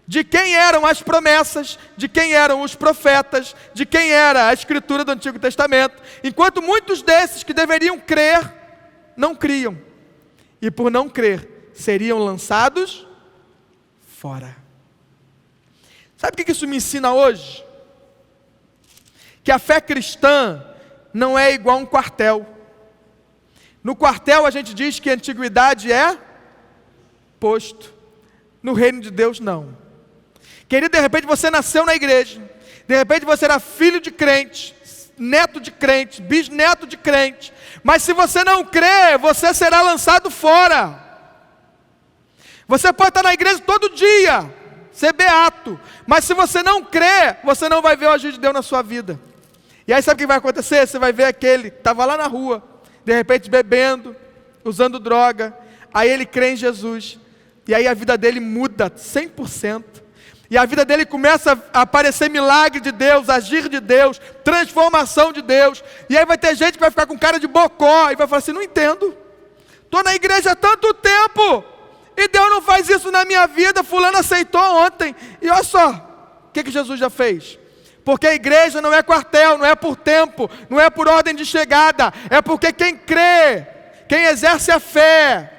de quem eram as promessas, de quem eram os profetas, de quem era a escritura do Antigo Testamento, enquanto muitos desses que deveriam crer, não criam, e por não crer, seriam lançados fora. Sabe o que isso me ensina hoje? Que a fé cristã não é igual a um quartel. No quartel a gente diz que a antiguidade é posto. No reino de Deus não. Querido, de repente você nasceu na igreja, de repente você era filho de crente, neto de crente, bisneto de crente, mas se você não crê, você será lançado fora. Você pode estar na igreja todo dia, ser beato, mas se você não crê, você não vai ver o agir de Deus na sua vida. E aí sabe o que vai acontecer? Você vai ver aquele que estava lá na rua, de repente bebendo, usando droga, aí ele crê em Jesus, e aí a vida dele muda 100%, e a vida dele começa a aparecer milagre de Deus, agir de Deus, transformação de Deus, e aí vai ter gente que vai ficar com cara de bocó, e vai falar assim, não entendo, estou na igreja há tanto tempo, e Deus não faz isso na minha vida, fulano aceitou ontem, e olha só, o que Jesus já fez? Porque a igreja não é quartel, não é por tempo, não é por ordem de chegada, é porque quem crê, quem exerce a fé,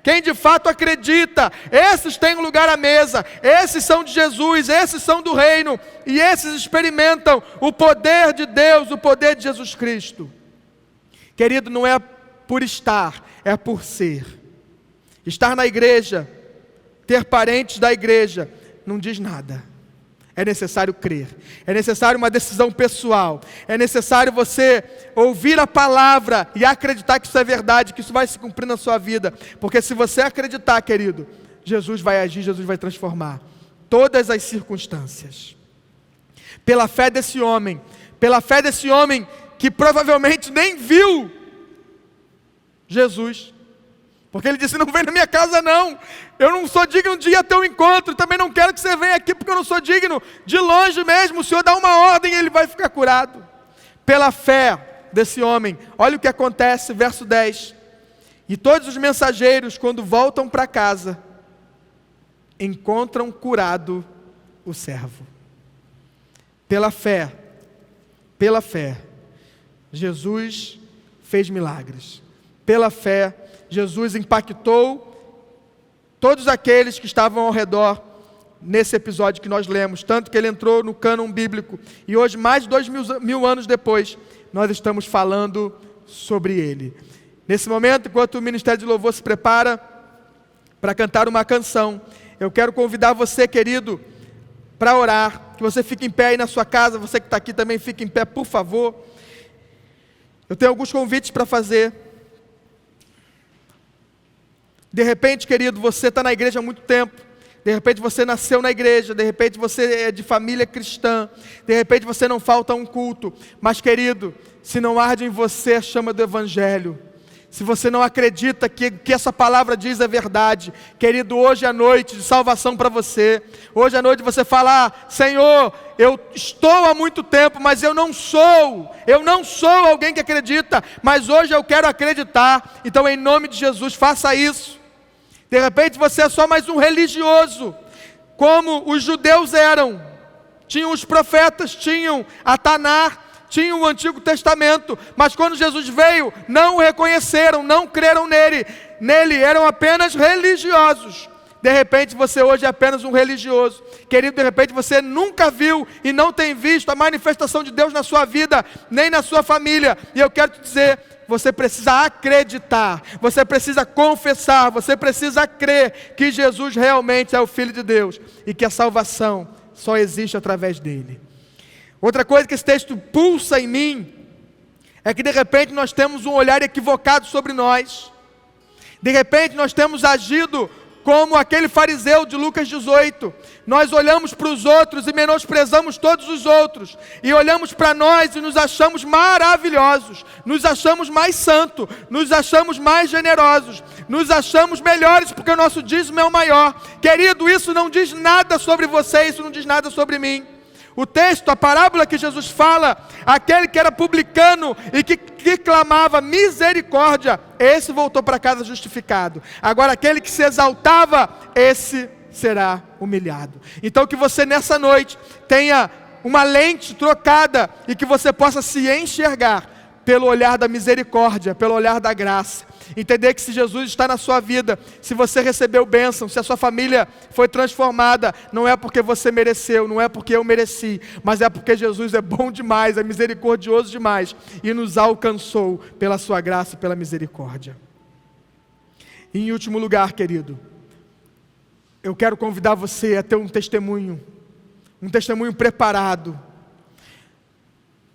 quem de fato acredita, esses têm um lugar à mesa, esses são de Jesus, esses são do reino, e esses experimentam o poder de Deus, o poder de Jesus Cristo. Querido, não é por estar, é por ser. Estar na igreja, ter parentes da igreja, não diz nada. É necessário crer, é necessário uma decisão pessoal, é necessário você ouvir a palavra e acreditar que isso é verdade, que isso vai se cumprir na sua vida, porque se você acreditar, querido, Jesus vai agir, Jesus vai transformar todas as circunstâncias. Pela fé desse homem que provavelmente nem viu Jesus, porque ele disse, não vem na minha casa não, eu não sou digno de ir até o encontro, também não quero que você venha aqui porque eu não sou digno, de longe mesmo, o Senhor dá uma ordem e ele vai ficar curado. Pela fé desse homem, olha o que acontece, verso 10, e todos os mensageiros quando voltam para casa, encontram curado o servo. Pela fé, Jesus fez milagres, pela fé, Jesus impactou todos aqueles que estavam ao redor nesse episódio que nós lemos, tanto que ele entrou no cânon bíblico, e hoje, mais de 2000 anos depois, nós estamos falando sobre ele. Nesse momento, enquanto o Ministério de Louvor se prepara para cantar uma canção, eu quero convidar você, querido, para orar, que você fique em pé aí na sua casa, você que está aqui também fique em pé, por favor. Eu tenho alguns convites para fazer. De repente, querido, você está na igreja há muito tempo, de repente você nasceu na igreja, de repente você é de família cristã, de repente você não falta um culto, mas querido, se não arde em você a chama do Evangelho, se você não acredita que essa palavra diz é verdade, querido, hoje é noite de salvação para você, hoje é noite você falar, Senhor, eu estou há muito tempo, mas eu não sou alguém que acredita, mas hoje eu quero acreditar, então em nome de Jesus, faça isso. De repente você é só mais um religioso, como os judeus eram, tinham os profetas, tinham a Taná, tinham o Antigo Testamento, mas quando Jesus veio, não o reconheceram, não creram nele, eram apenas religiosos. De repente você hoje é apenas um religioso, querido, de repente você nunca viu e não tem visto a manifestação de Deus na sua vida, nem na sua família, e eu quero te dizer, você precisa acreditar, você precisa confessar, você precisa crer que Jesus realmente é o Filho de Deus e que a salvação só existe através dele. Outra coisa que esse texto pulsa em mim é que de repente nós temos um olhar equivocado sobre nós, de repente nós temos agido como aquele fariseu de Lucas 18. Nós olhamos para os outros e menosprezamos todos os outros. E olhamos para nós e nos achamos maravilhosos. Nos achamos mais santos. Nos achamos mais generosos. Nos achamos melhores porque o nosso dízimo é o maior. Querido, isso não diz nada sobre você, isso não diz nada sobre mim. O texto, a parábola que Jesus fala, aquele que era publicano e que clamava misericórdia, esse voltou para casa justificado. Agora aquele que se exaltava, esse será humilhado. Então que você nessa noite tenha uma lente trocada e que você possa se enxergar pelo olhar da misericórdia, pelo olhar da graça. Entender que se Jesus está na sua vida, se você recebeu bênção, se a sua família foi transformada, não é porque você mereceu, não é porque eu mereci, mas é porque Jesus é bom demais, é misericordioso demais e nos alcançou pela sua graça e pela misericórdia. E em último lugar, querido, eu quero convidar você a ter um testemunho preparado.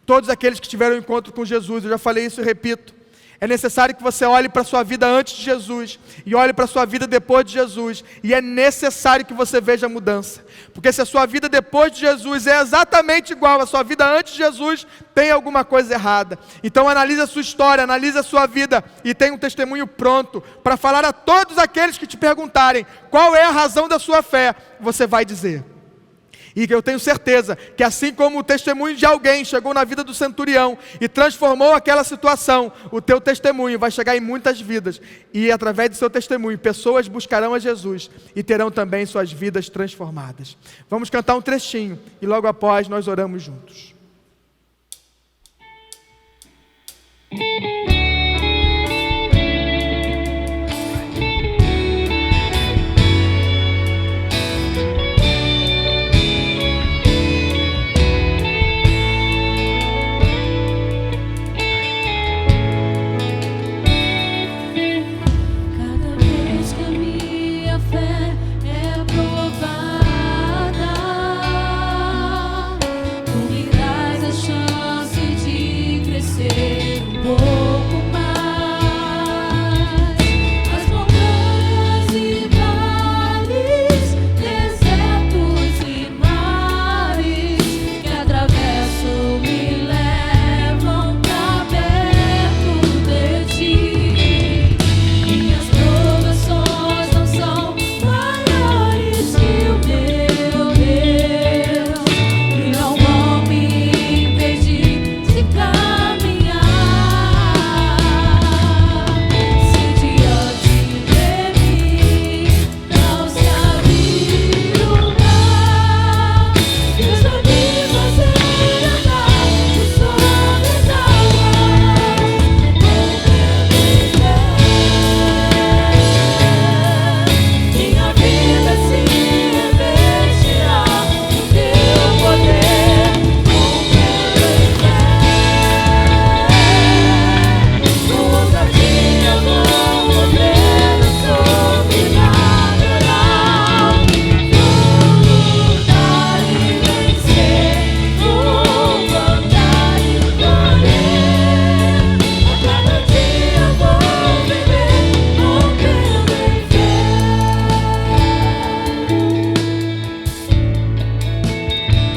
Todos aqueles que tiveram encontro com Jesus, eu já falei isso e repito, é necessário que você olhe para a sua vida antes de Jesus e olhe para a sua vida depois de Jesus. E é necessário que você veja a mudança. Porque se a sua vida depois de Jesus é exatamente igual à sua vida antes de Jesus, tem alguma coisa errada. Então analise a sua história, analise a sua vida e tenha um testemunho pronto para falar a todos aqueles que te perguntarem qual é a razão da sua fé. Você vai dizer. E eu tenho certeza que assim como o testemunho de alguém chegou na vida do centurião e transformou aquela situação, o teu testemunho vai chegar em muitas vidas. E através do seu testemunho, pessoas buscarão a Jesus e terão também suas vidas transformadas. Vamos cantar um trechinho e logo após nós oramos juntos.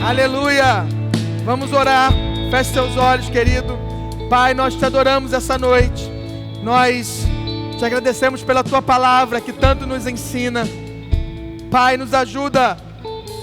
Aleluia! Vamos orar. Feche seus olhos, querido. Pai, nós te adoramos essa noite. Nós te agradecemos pela tua palavra que tanto nos ensina. Pai, nos ajuda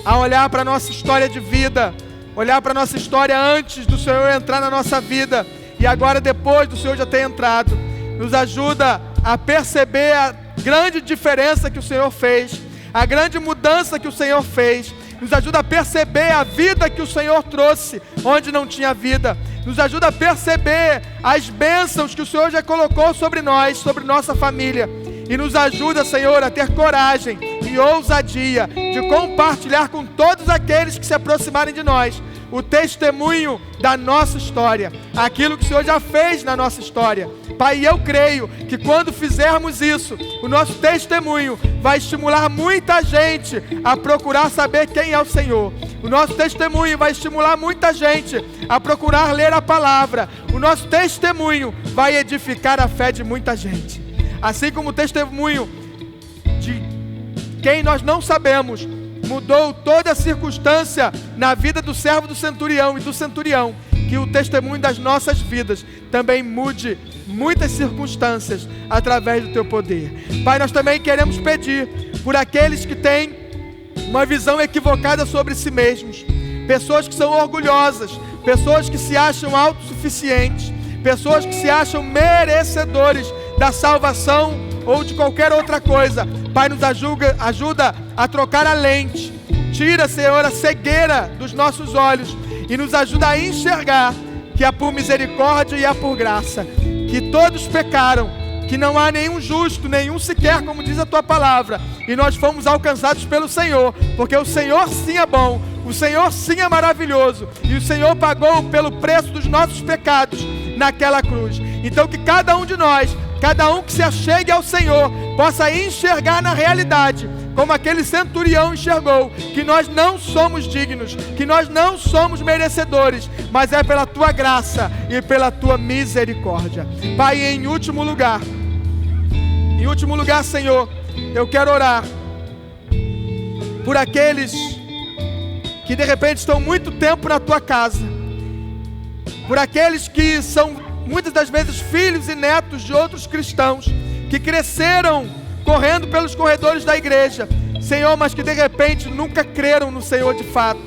a olhar para a nossa história de vida, olhar para a nossa história antes do Senhor entrar na nossa vida e agora depois do Senhor já ter entrado. Nos ajuda a perceber a grande diferença que o Senhor fez, a grande mudança que o Senhor fez. Nos ajuda a perceber a vida que o Senhor trouxe onde não tinha vida. Nos ajuda a perceber as bênçãos que o Senhor já colocou sobre nós, sobre nossa família. E nos ajuda, Senhor, a ter coragem e ousadia de compartilhar com todos aqueles que se aproximarem de nós o testemunho da nossa história, aquilo que o Senhor já fez na nossa história. Pai, eu creio que quando fizermos isso, o nosso testemunho vai estimular muita gente a procurar saber quem é o Senhor. O nosso testemunho vai estimular muita gente a procurar ler a palavra. O nosso testemunho vai edificar a fé de muita gente. Assim como o testemunho quem nós não sabemos, mudou toda a circunstância na vida do servo do centurião e do centurião, que o testemunho das nossas vidas também mude muitas circunstâncias através do teu poder. Pai, nós também queremos pedir por aqueles que têm uma visão equivocada sobre si mesmos, pessoas que são orgulhosas, pessoas que se acham autossuficientes, pessoas que se acham merecedores da salvação ou de qualquer outra coisa. Pai, nos ajuda a trocar a lente. Tira, Senhor, a cegueira dos nossos olhos e nos ajuda a enxergar que há por misericórdia e há por graça, que todos pecaram, que não há nenhum justo, nenhum sequer, como diz a tua palavra, e nós fomos alcançados pelo Senhor, porque o Senhor sim é bom, o Senhor sim é maravilhoso, e o Senhor pagou pelo preço dos nossos pecados naquela cruz. Então que cada um de nós, cada um que se achegue ao Senhor, possa enxergar na realidade, como aquele centurião enxergou, que nós não somos dignos, que nós não somos merecedores, mas é pela tua graça e pela tua misericórdia. Pai, em último lugar, Senhor, eu quero orar por aqueles que de repente estão muito tempo na tua casa, por aqueles que são muitas das vezes filhos e netos de outros cristãos, que cresceram correndo pelos corredores da igreja, Senhor, mas que de repente nunca creram no Senhor de fato,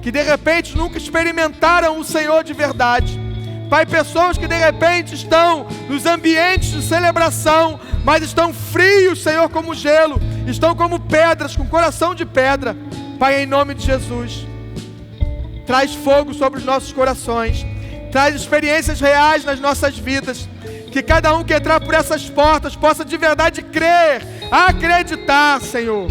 que de repente nunca experimentaram o Senhor de verdade. Pai, pessoas que de repente estão nos ambientes de celebração, mas estão frios, Senhor, como gelo, estão como pedras, com coração de pedra. Pai, em nome de Jesus, traz fogo sobre os nossos corações, traz experiências reais nas nossas vidas, que cada um que entrar por essas portas possa de verdade crer, acreditar, Senhor.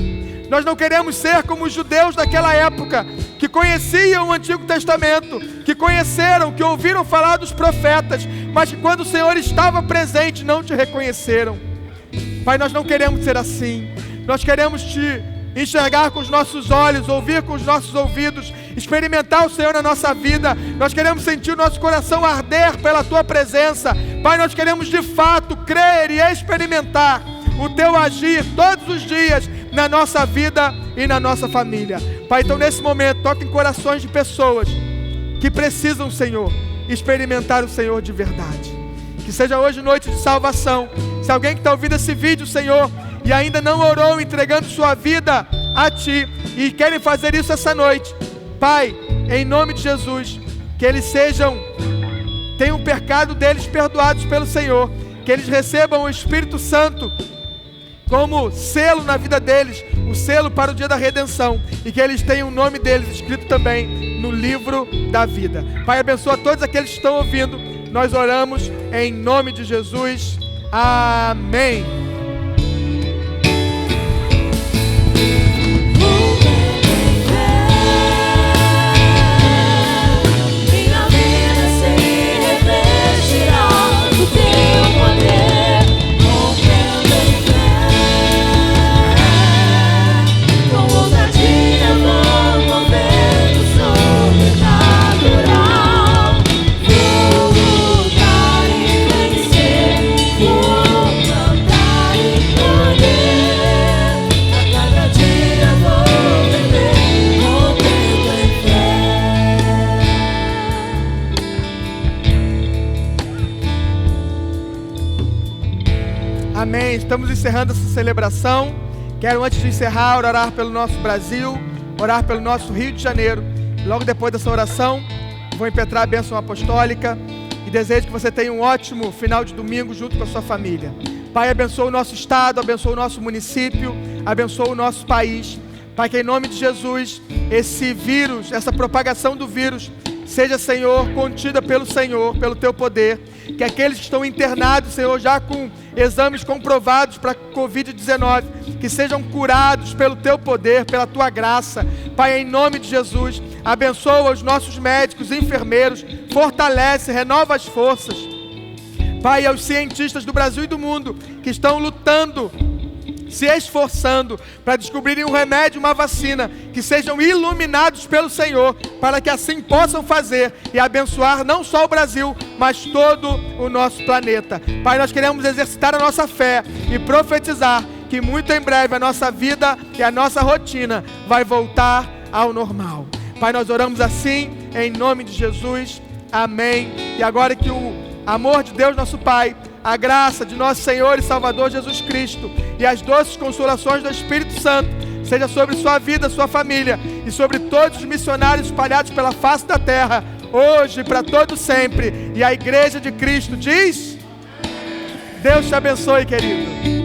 Nós não queremos ser como os judeus daquela época, que conheciam o Antigo Testamento, que conheceram, que ouviram falar dos profetas, mas que quando o Senhor estava presente não te reconheceram. Pai, nós não queremos ser assim. Nós queremos te enxergar com os nossos olhos, ouvir com os nossos ouvidos, experimentar o Senhor na nossa vida. Nós queremos sentir o nosso coração arder pela tua presença. Pai, nós queremos de fato crer e experimentar o teu agir todos os dias na nossa vida e na nossa família. Pai, então nesse momento toca em corações de pessoas que precisam, Senhor, experimentar o Senhor de verdade. Que seja hoje noite de salvação. Se alguém que está ouvindo esse vídeo, Senhor, e ainda não orou entregando sua vida a Ti, e querem fazer isso essa noite, Pai, em nome de Jesus, que eles tenham o pecado deles perdoados pelo Senhor, que eles recebam o Espírito Santo como selo na vida deles, o selo para o dia da redenção, e que eles tenham o nome deles escrito também no livro da vida. Pai, abençoa todos aqueles que estão ouvindo. Nós oramos em nome de Jesus. Amém. Amém, estamos encerrando essa celebração. Quero, antes de encerrar, orar pelo nosso Brasil, orar pelo nosso Rio de Janeiro. Logo depois dessa oração, vou impetrar a bênção apostólica e desejo que você tenha um ótimo final de domingo junto com a sua família. Pai, abençoa o nosso estado, abençoa o nosso município, abençoa o nosso país. Pai, que em nome de Jesus, esse vírus, essa propagação do vírus, seja, Senhor, contida pelo Senhor, pelo Teu poder. Que aqueles que estão internados, Senhor, já com exames comprovados para Covid-19, que sejam curados pelo Teu poder, pela Tua graça. Pai, em nome de Jesus, abençoa os nossos médicos e enfermeiros, fortalece, renova as forças. Pai, aos cientistas do Brasil e do mundo que estão lutando, se esforçando para descobrirem um remédio, uma vacina, que sejam iluminados pelo Senhor, para que assim possam fazer e abençoar não só o Brasil, mas todo o nosso planeta. Pai, nós queremos exercitar a nossa fé e profetizar que muito em breve a nossa vida e a nossa rotina vai voltar ao normal. Pai, nós oramos assim, em nome de Jesus, amém. E agora que o amor de Deus nosso Pai, a graça de nosso Senhor e Salvador Jesus Cristo e as doces consolações do Espírito Santo seja sobre sua vida, sua família e sobre todos os missionários espalhados pela face da terra, hoje e para todo sempre. E a Igreja de Cristo diz: Deus te abençoe, querido.